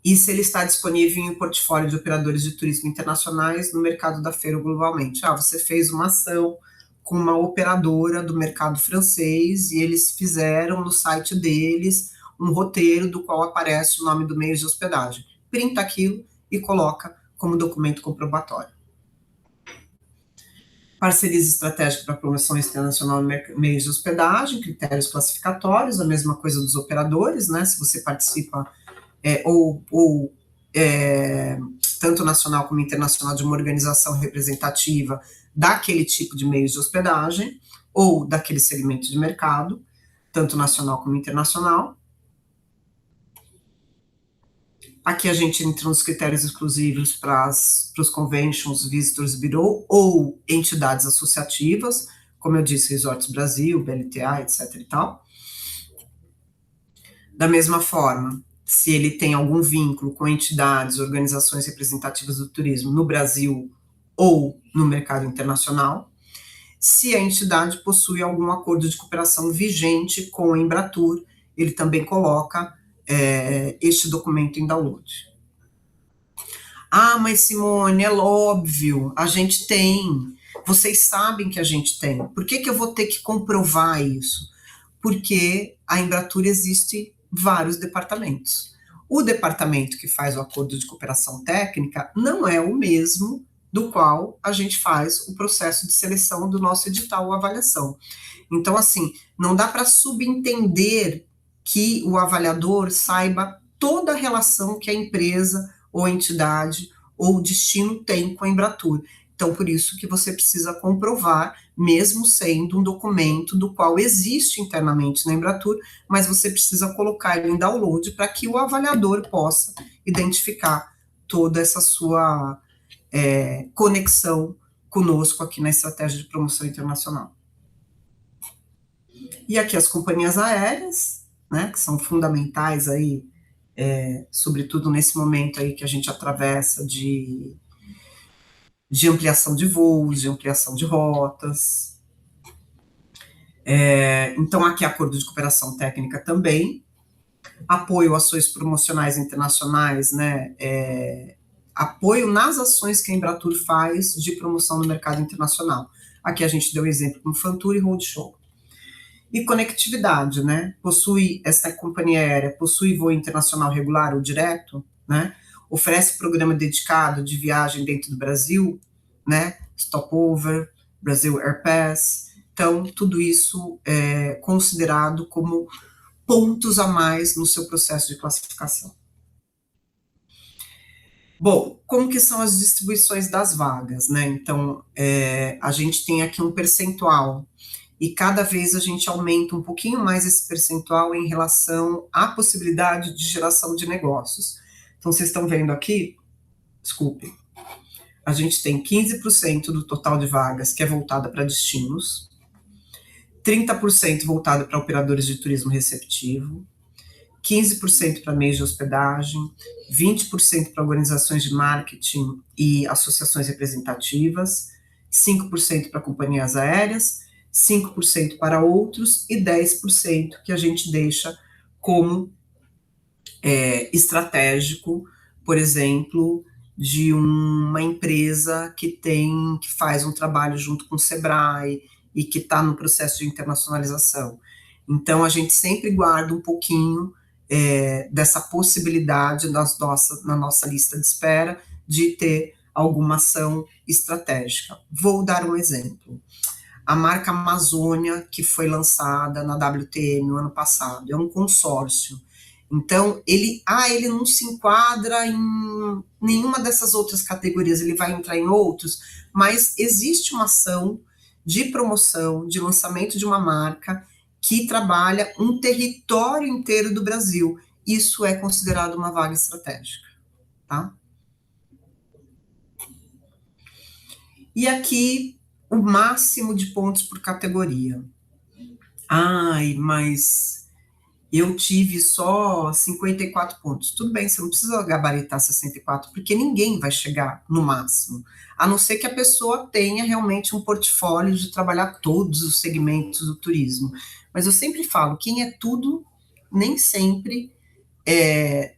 E se ele está disponível em um portfólio de operadores de turismo internacionais no mercado da feira globalmente. Você fez uma ação com uma operadora do mercado francês e eles fizeram no site deles um roteiro do qual aparece o nome do meio de hospedagem. Printa aquilo e coloca como documento comprobatório. Parcerias estratégicas para promoção internacional em meios de hospedagem, critérios classificatórios, a mesma coisa dos operadores, né? Se você participa tanto nacional como internacional, de uma organização representativa daquele tipo de meios de hospedagem ou daquele segmento de mercado, tanto nacional como internacional. Aqui a gente entra nos critérios exclusivos para os conventions, visitors bureau ou entidades associativas, como eu disse, Resorts Brasil, BLTA, etc. e tal. Da mesma forma, se ele tem algum vínculo com entidades, organizações representativas do turismo no Brasil ou no mercado internacional, se a entidade possui algum acordo de cooperação vigente com a Embratur, ele também coloca este documento em download. Ah, mas Simone, é óbvio, a gente tem, vocês sabem que a gente tem, por que eu vou ter que comprovar isso? Porque a Embratur existe vários departamentos. O departamento que faz o acordo de cooperação técnica não é o mesmo do qual a gente faz o processo de seleção do nosso edital ou avaliação. Então, assim, não dá para subentender que o avaliador saiba toda a relação que a empresa ou entidade ou destino tem com a Embratur. Então, por isso que você precisa comprovar, mesmo sendo um documento do qual existe internamente na Embratur, mas você precisa colocar ele em download para que o avaliador possa identificar toda essa sua conexão conosco aqui na estratégia de promoção internacional. E aqui as companhias aéreas, né, que são fundamentais aí, sobretudo nesse momento aí que a gente atravessa de ampliação de voos, de ampliação de rotas. Então, aqui acordo de cooperação técnica também, apoio a ações promocionais internacionais, né, apoio nas ações que a Embratur faz de promoção no mercado internacional. Aqui a gente deu exemplo com Fantour e Roadshow. E conectividade, né, esta companhia aérea possui voo internacional regular ou direto, né, oferece programa dedicado de viagem dentro do Brasil, né, Stopover, Brasil Air Pass. Então, tudo isso é considerado como pontos a mais no seu processo de classificação. Bom, como que são as distribuições das vagas, né? Então, a gente tem aqui um percentual e cada vez a gente aumenta um pouquinho mais esse percentual em relação à possibilidade de geração de negócios. Então, vocês estão vendo aqui, desculpe, a gente tem 15% do total de vagas que é voltada para destinos, 30% voltada para operadores de turismo receptivo, 15% para meios de hospedagem, 20% para organizações de marketing e associações representativas, 5% para companhias aéreas, 5% para outros e 10% que a gente deixa como estratégico, por exemplo, de uma empresa que faz um trabalho junto com o Sebrae e que está no processo de internacionalização. Então, a gente sempre guarda um pouquinho dessa possibilidade na nossa lista de espera de ter alguma ação estratégica. Vou dar um exemplo. A marca Amazônia, que foi lançada na WTM no ano passado, é um consórcio. Então, ele não se enquadra em nenhuma dessas outras categorias, ele vai entrar em outros, mas existe uma ação de promoção, de lançamento de uma marca que trabalha um território inteiro do Brasil. Isso é considerado uma vaga estratégica, tá? E aqui, o máximo de pontos por categoria. Mas eu tive só 54 pontos. Tudo bem, você não precisa gabaritar 64, porque ninguém vai chegar no máximo, a não ser que a pessoa tenha realmente um portfólio de trabalhar todos os segmentos do turismo. Mas eu sempre falo, quem é tudo, nem sempre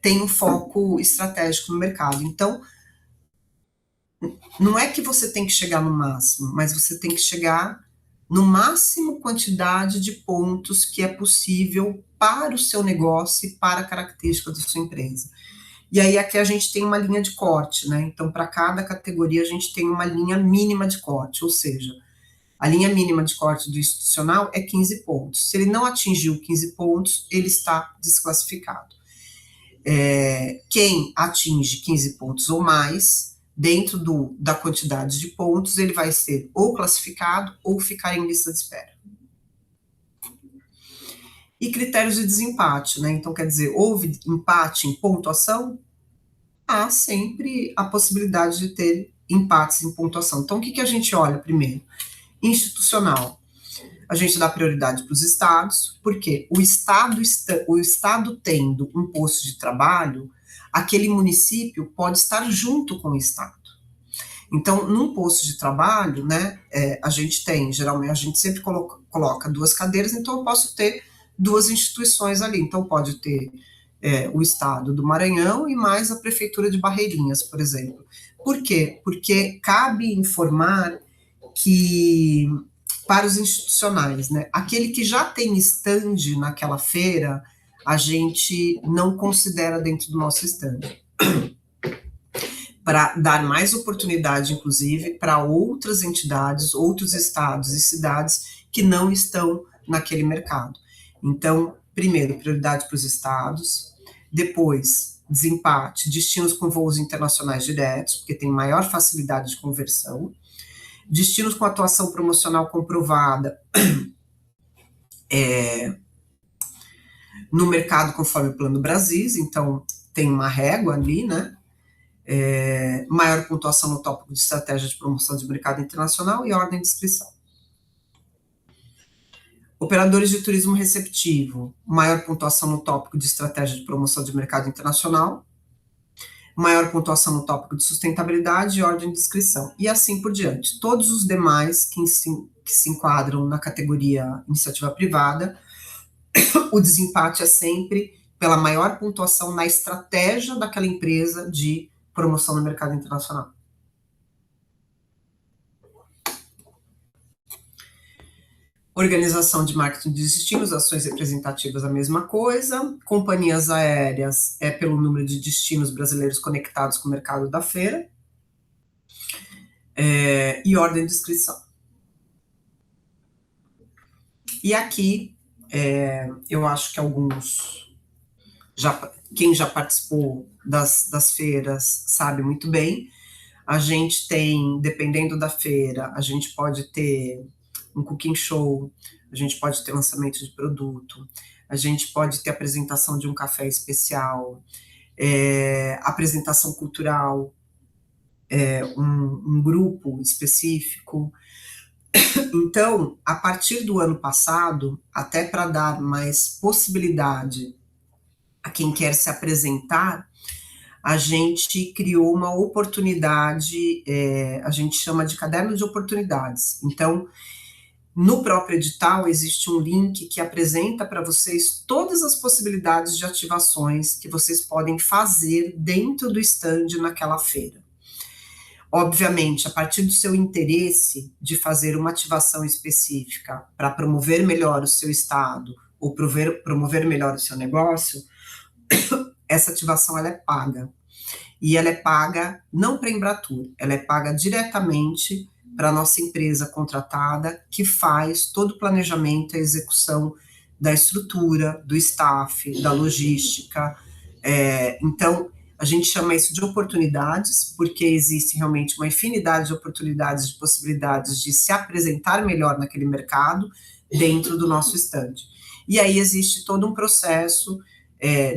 tem um foco estratégico no mercado. Então, não é que você tem que chegar no máximo, mas você tem que chegar no máximo quantidade de pontos que é possível para o seu negócio e para a característica da sua empresa. E aí aqui a gente tem uma linha de corte, né? Então, para cada categoria a gente tem uma linha mínima de corte, ou seja, a linha mínima de corte do institucional é 15 pontos. Se ele não atingiu 15 pontos, ele está desclassificado. quem atinge 15 pontos ou mais, dentro da quantidade de pontos, ele vai ser ou classificado ou ficar em lista de espera. E critérios de desempate, né? Então, quer dizer, houve empate em pontuação, há sempre a possibilidade de ter empates em pontuação. Então, o que a gente olha primeiro? Institucional. A gente dá prioridade para os estados, porque o estado tendo um posto de trabalho, aquele município pode estar junto com o estado. Então, num posto de trabalho, né, a gente tem, geralmente, a gente sempre coloca 2 cadeiras, então eu posso ter 2 instituições ali. Então, pode ter o estado do Maranhão e mais a prefeitura de Barreirinhas, por exemplo. Por quê? Porque cabe informar que, para os institucionais, né, aquele que já tem stand naquela feira, a gente não considera dentro do nosso stand. Para dar mais oportunidade, inclusive, para outras entidades, outros estados e cidades que não estão naquele mercado. Então, primeiro, prioridade para os estados, depois, desempate, destinos com voos internacionais diretos, porque tem maior facilidade de conversão, destinos com atuação promocional comprovada no mercado conforme o Plano Brasis, então tem uma régua ali, né? Maior pontuação no tópico de estratégia de promoção de mercado internacional e ordem de inscrição. Operadores de turismo receptivo, maior pontuação no tópico de estratégia de promoção de mercado internacional, maior pontuação no tópico de sustentabilidade e ordem de inscrição, e assim por diante. Todos os demais que se enquadram na categoria iniciativa privada, o desempate é sempre pela maior pontuação na estratégia daquela empresa de promoção no mercado internacional. Organização de marketing de destinos, ações representativas, a mesma coisa. Companhias aéreas é pelo número de destinos brasileiros conectados com o mercado da feira. E ordem de inscrição. E aqui, eu acho que quem já participou das feiras sabe muito bem. A gente tem, dependendo da feira, a gente pode ter um cooking show, a gente pode ter lançamento de produto, a gente pode ter apresentação de um café especial, apresentação cultural, um grupo específico. Então, a partir do ano passado, até para dar mais possibilidade a quem quer se apresentar, a gente criou uma oportunidade, a gente chama de caderno de oportunidades. Então, no próprio edital existe um link que apresenta para vocês todas as possibilidades de ativações que vocês podem fazer dentro do stand naquela feira. Obviamente, a partir do seu interesse de fazer uma ativação específica para promover melhor o seu estado ou promover melhor o seu negócio, essa ativação ela é paga. E ela é paga não para a Embratur, ela é paga diretamente para a nossa empresa contratada, que faz todo o planejamento e execução da estrutura, do staff, da logística. Então, a gente chama isso de oportunidades, porque existe realmente uma infinidade de oportunidades, de possibilidades de se apresentar melhor naquele mercado dentro do nosso stand. E aí existe todo um processo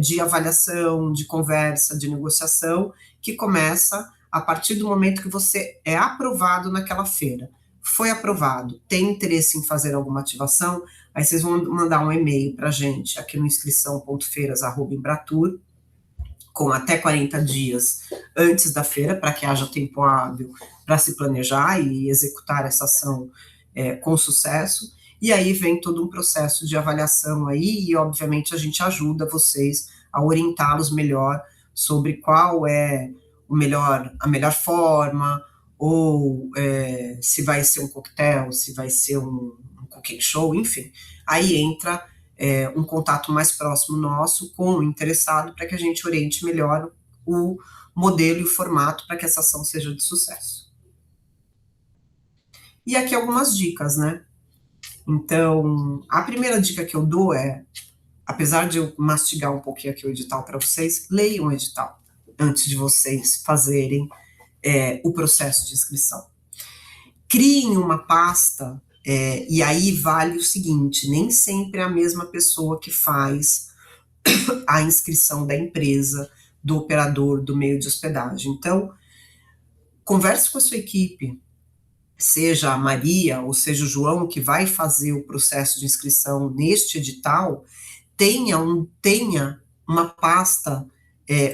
de avaliação, de conversa, de negociação, que começa a partir do momento que você é aprovado naquela feira. Foi aprovado, tem interesse em fazer alguma ativação, aí vocês vão mandar um e-mail para a gente aqui no inscrição.feiras@embratur, com até 40 dias antes da feira, para que haja tempo hábil para se planejar e executar essa ação com sucesso. E aí vem todo um processo de avaliação aí, e obviamente a gente ajuda vocês a orientá-los melhor sobre qual é a melhor forma, ou se vai ser um coquetel, se vai ser um cooking show, enfim. Aí entra um contato mais próximo nosso com o interessado para que a gente oriente melhor o modelo e o formato para que essa ação seja de sucesso. E aqui algumas dicas, né? Então, a primeira dica que eu dou é apesar de eu mastigar um pouquinho aqui o edital para vocês, leiam o edital antes de vocês fazerem o processo de inscrição. Criem uma pasta, e aí vale o seguinte, nem sempre é a mesma pessoa que faz a inscrição da empresa, do operador, do meio de hospedagem. Então, converse com a sua equipe, seja a Maria ou seja o João que vai fazer o processo de inscrição neste edital, tenha uma pasta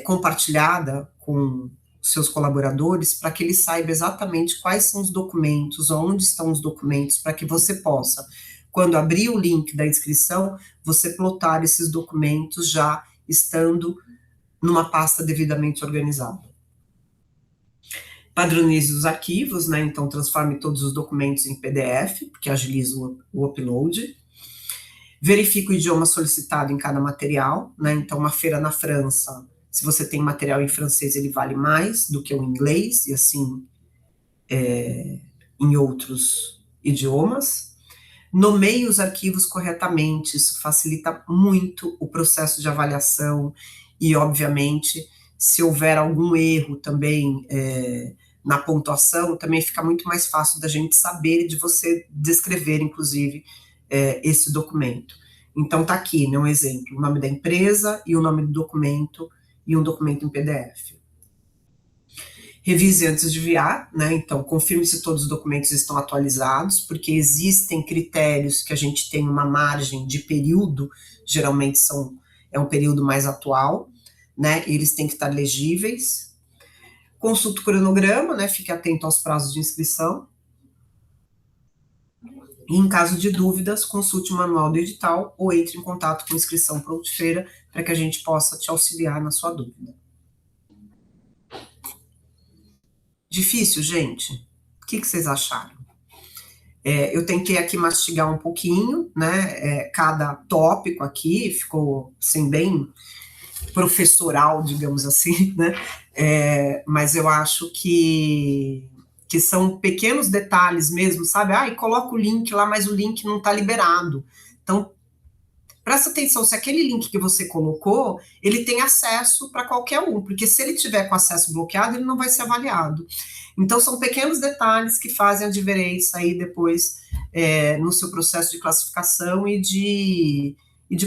compartilhada com seus colaboradores para que ele saiba exatamente quais são os documentos, onde estão os documentos, para que você possa, quando abrir o link da inscrição, você plotar esses documentos já estando numa pasta devidamente organizada. Padronize os arquivos, né? Então transforme todos os documentos em PDF, porque agiliza o upload. Verifique o idioma solicitado em cada material, né? Então, uma feira na França, se você tem material em francês, ele vale mais do que o inglês, e assim em outros idiomas. Nomeie os arquivos corretamente, isso facilita muito o processo de avaliação e, obviamente, se houver algum erro também na pontuação, também fica muito mais fácil da gente saber e de você descrever, inclusive, esse documento. Então, tá aqui, né, um exemplo, o nome da empresa e o nome do documento e um documento em PDF. Revise antes de enviar, né? Então, confirme se todos os documentos estão atualizados, porque existem critérios que a gente tem uma margem de período, geralmente é um período mais atual, né? Eles têm que estar legíveis. Consulte o cronograma, né? Fique atento aos prazos de inscrição. E, em caso de dúvidas, consulte o manual do edital ou entre em contato com a Inscrição Prontifeira para que a gente possa te auxiliar na sua dúvida. Difícil, gente? O que vocês acharam? Eu tentei aqui mastigar um pouquinho, né? Cada tópico aqui ficou assim, bem professoral, digamos assim, né? Mas eu acho que são pequenos detalhes mesmo, sabe? E coloca o link lá, mas o link não está liberado. Então, presta atenção, se aquele link que você colocou, ele tem acesso para qualquer um, porque se ele tiver com acesso bloqueado, ele não vai ser avaliado. Então, são pequenos detalhes que fazem a diferença aí depois no seu processo de classificação e de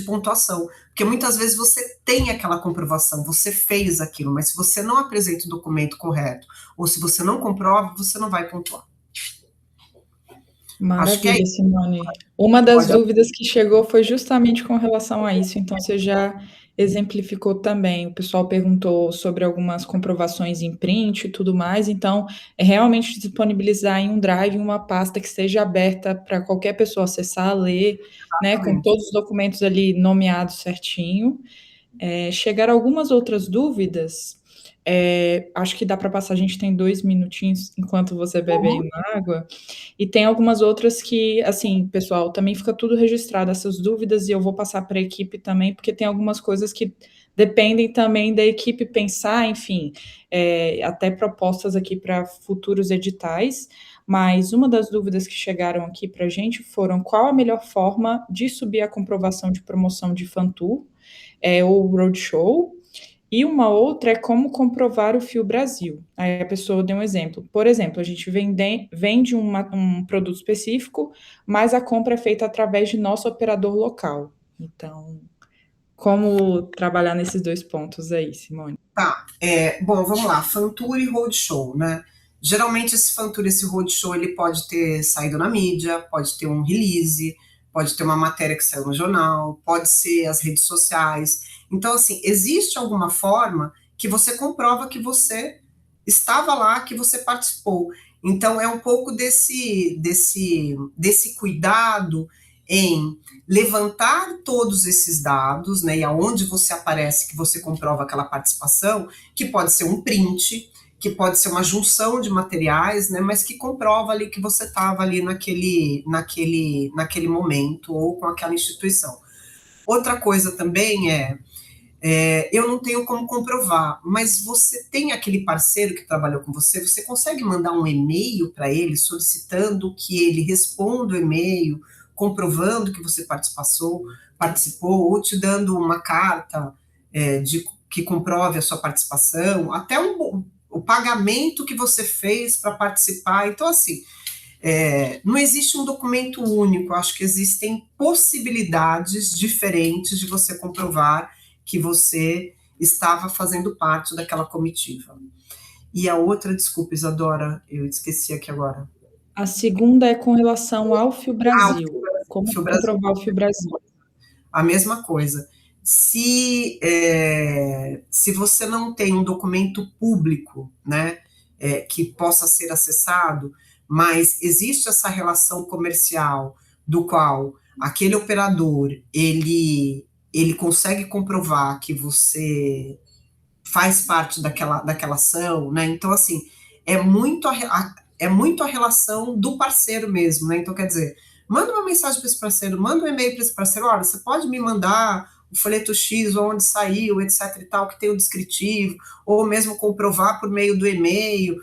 pontuação. Porque muitas vezes você tem aquela comprovação, você fez aquilo, mas se você não apresenta o documento correto, ou se você não comprova, você não vai pontuar. Maravilha, Simone. Uma das dúvidas que chegou foi justamente com relação a isso, então você já exemplificou também. O pessoal perguntou sobre algumas comprovações em print e tudo mais, então é realmente disponibilizar em um drive uma pasta que esteja aberta para qualquer pessoa acessar, ler, né, com todos os documentos ali nomeados certinho. Chegaram algumas outras dúvidas. Acho que dá para passar, a gente tem 2 minutinhos enquanto você bebe aí uma água, e tem algumas outras que, assim, pessoal, também fica tudo registrado, essas dúvidas, e eu vou passar para a equipe também, porque tem algumas coisas que dependem também da equipe pensar, enfim, até propostas aqui para futuros editais, mas uma das dúvidas que chegaram aqui para a gente foram qual a melhor forma de subir a comprovação de promoção de FANTUR, ou Roadshow, e uma outra é como comprovar o Fio Brasil. Aí a pessoa deu um exemplo. Por exemplo, a gente vende um produto específico, mas a compra é feita através de nosso operador local. Então, como trabalhar nesses 2 pontos aí, Simone? Tá, bom, vamos lá, FANTUR e Roadshow, né? Geralmente esse FANTUR, esse Roadshow, ele pode ter saído na mídia, pode ter um release, pode ter uma matéria que saiu no jornal, pode ser as redes sociais. Então, assim, existe alguma forma que você comprova que você estava lá, que você participou. Então, é um pouco desse cuidado em levantar todos esses dados, né, e aonde você aparece que você comprova aquela participação, que pode ser um print, que pode ser uma junção de materiais, né, mas que comprova ali que você estava ali naquele momento ou com aquela instituição. Outra coisa também eu não tenho como comprovar, mas você tem aquele parceiro que trabalhou com você, você consegue mandar um e-mail para ele solicitando que ele responda o e-mail comprovando que você participou, ou te dando uma carta que comprove a sua participação, até o pagamento que você fez para participar. Então, assim, não existe um documento único, acho que existem possibilidades diferentes de você comprovar que você estava fazendo parte daquela comitiva. E a outra, desculpa, Isadora, eu esqueci aqui agora. A segunda é com relação ao FIO-Brasil. Como FIO-Brasil. comprovar o FIO-Brasil? A mesma coisa. Se você não tem um documento público, né, que possa ser acessado, mas existe essa relação comercial do qual aquele operador ele consegue comprovar que você faz parte daquela ação, né? Então, assim, é muito a relação do parceiro mesmo, né? Então, quer dizer, manda uma mensagem para esse parceiro, manda um e-mail para esse parceiro, olha, você pode me mandar o folheto X, onde saiu, etc e tal, que tem o descritivo, ou mesmo comprovar por meio do e-mail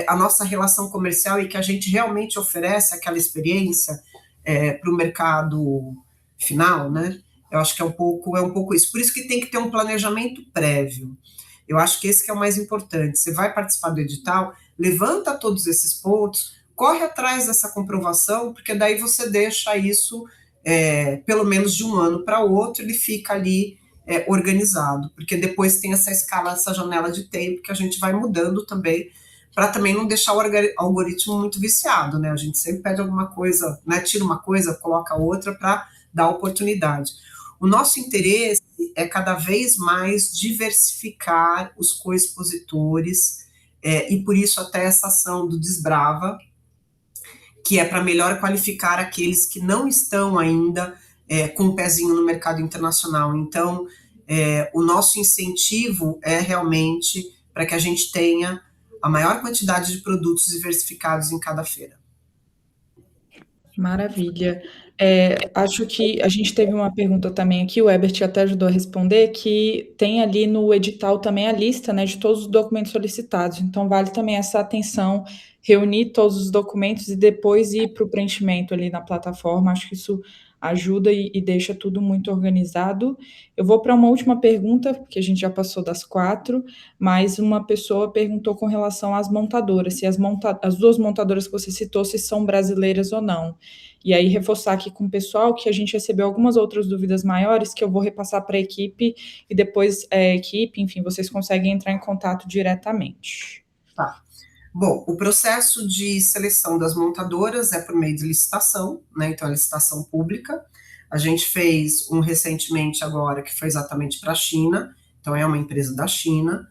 a nossa relação comercial e que a gente realmente oferece aquela experiência para o mercado final, né? Eu acho que é um pouco isso. Por isso que tem que ter um planejamento prévio. Eu acho que esse que é o mais importante. Você vai participar do edital, levanta todos esses pontos, corre atrás dessa comprovação, porque daí você deixa isso, pelo menos de um ano para outro, ele fica ali organizado, porque depois tem essa escala, essa janela de tempo que a gente vai mudando também, para também não deixar o algoritmo muito viciado, né? A gente sempre pede alguma coisa, né? Tira uma coisa, coloca outra para dar oportunidade. O nosso interesse é cada vez mais diversificar os coexpositores, e por isso até essa ação do Desbrava, que é para melhor qualificar aqueles que não estão ainda com o pezinho no mercado internacional. Então, o nosso incentivo é realmente para que a gente tenha a maior quantidade de produtos diversificados em cada feira. Maravilha. Acho que a gente teve uma pergunta também aqui, o Herbert até ajudou a responder, que tem ali no edital também a lista, né, de todos os documentos solicitados. Então, vale também essa atenção, reunir todos os documentos e depois ir para o preenchimento ali na plataforma. Acho que isso ajuda e deixa tudo muito organizado. Eu vou para uma última pergunta, porque a gente já passou das 4, mas uma pessoa perguntou com relação às montadoras, se as duas montadoras que você citou, se são brasileiras ou não. E aí, reforçar aqui com o pessoal que a gente recebeu algumas outras dúvidas maiores que eu vou repassar para a equipe e depois a equipe, enfim, vocês conseguem entrar em contato diretamente. Tá. Bom, o processo de seleção das montadoras é por meio de licitação, né? Então, é licitação pública. A gente fez um recentemente agora, que foi exatamente para a China, então é uma empresa da China,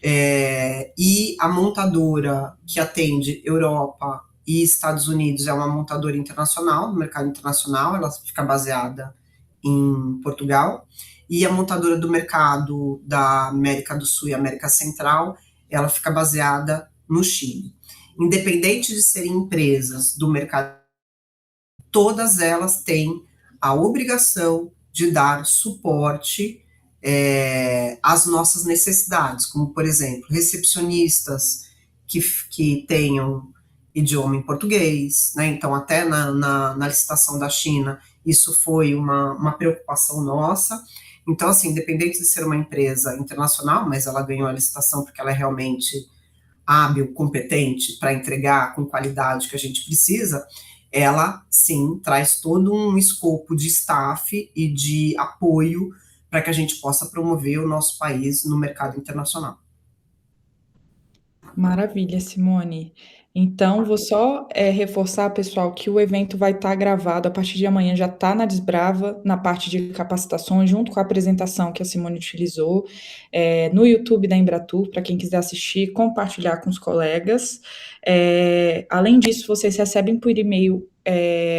e a montadora que atende Europa e Estados Unidos é uma montadora internacional, no mercado internacional, ela fica baseada em Portugal, e a montadora do mercado da América do Sul e América Central, ela fica baseada no Chile. Independente de serem empresas do mercado, todas elas têm a obrigação de dar suporte às nossas necessidades, como, por exemplo, recepcionistas que tenham idioma em português, né? Então, até na licitação da China, isso foi uma preocupação nossa. Então, assim, independente de ser uma empresa internacional, mas ela ganhou a licitação porque ela é realmente hábil, competente para entregar com qualidade que a gente precisa, ela, sim, traz todo um escopo de staff e de apoio para que a gente possa promover o nosso país no mercado internacional. Maravilha, Simone. Então, vou só reforçar, pessoal, que o evento vai estar gravado a partir de amanhã, já está na Desbrava, na parte de capacitações, junto com a apresentação que a Simone utilizou, no YouTube da Embratur, para quem quiser assistir, compartilhar com os colegas. Além disso, vocês recebem por e-mail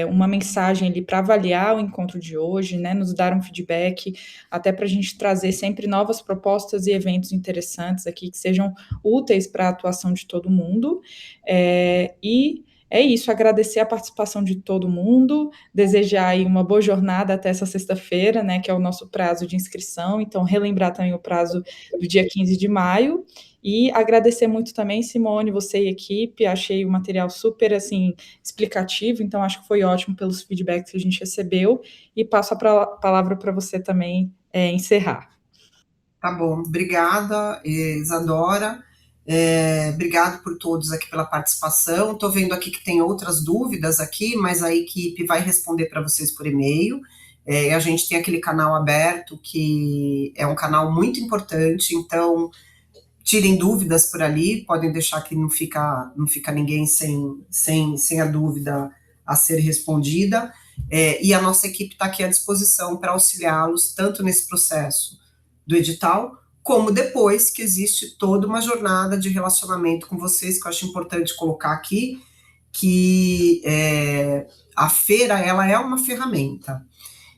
uma mensagem ali para avaliar o encontro de hoje, né, nos dar um feedback, até para a gente trazer sempre novas propostas e eventos interessantes aqui que sejam úteis para a atuação de todo mundo. é isso, agradecer a participação de todo mundo, desejar aí uma boa jornada até essa sexta-feira, né, que é o nosso prazo de inscrição, então relembrar também o prazo do dia 15 de maio, e agradecer muito também, Simone, você e equipe, achei o material super, assim, explicativo, então acho que foi ótimo pelos feedbacks que a gente recebeu, e passo a palavra para você também encerrar. Tá bom, obrigada, Isadora. Obrigado por todos aqui pela participação. Estou vendo aqui que tem outras dúvidas aqui, mas a equipe vai responder para vocês por e-mail. A gente tem aquele canal aberto, que é um canal muito importante, então tirem dúvidas por ali, podem deixar que não fica ninguém sem a dúvida a ser respondida. E a nossa equipe está aqui à disposição para auxiliá-los, tanto nesse processo do edital, como depois, que existe toda uma jornada de relacionamento com vocês, que eu acho importante colocar aqui, que a feira, ela é uma ferramenta,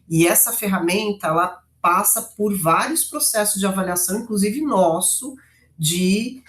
e essa ferramenta, ela passa por vários processos de avaliação, inclusive nosso, de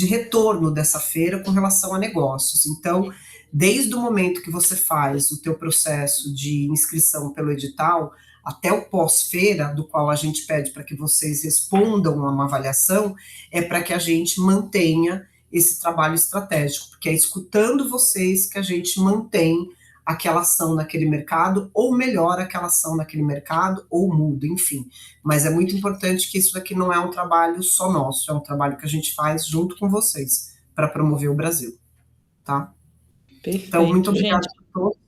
retorno dessa feira com relação a negócios. Então, desde o momento que você faz o teu processo de inscrição pelo edital, até o pós-feira, do qual a gente pede para que vocês respondam a uma avaliação, é para que a gente mantenha esse trabalho estratégico, porque é escutando vocês que a gente mantém aquela ação naquele mercado, ou melhora aquela ação naquele mercado, ou muda, enfim. Mas é muito importante que isso daqui não é um trabalho só nosso, é um trabalho que a gente faz junto com vocês, para promover o Brasil, tá? Então, muito Perfeito, obrigada gente. a todos,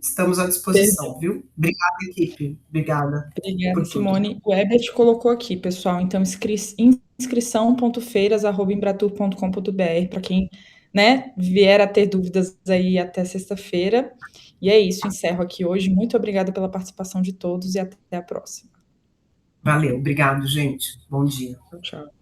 estamos à disposição, viu? Obrigada, equipe, obrigada Obrigada, por tudo. Simone. O Herbert colocou aqui, pessoal. Então, inscrição.feiras@embratur.com.br para quem, né, vier a ter dúvidas aí até sexta-feira. E é isso, encerro aqui hoje. Muito obrigada pela participação de todos e até a próxima. Valeu, obrigado, gente, bom dia. Tchau, tchau.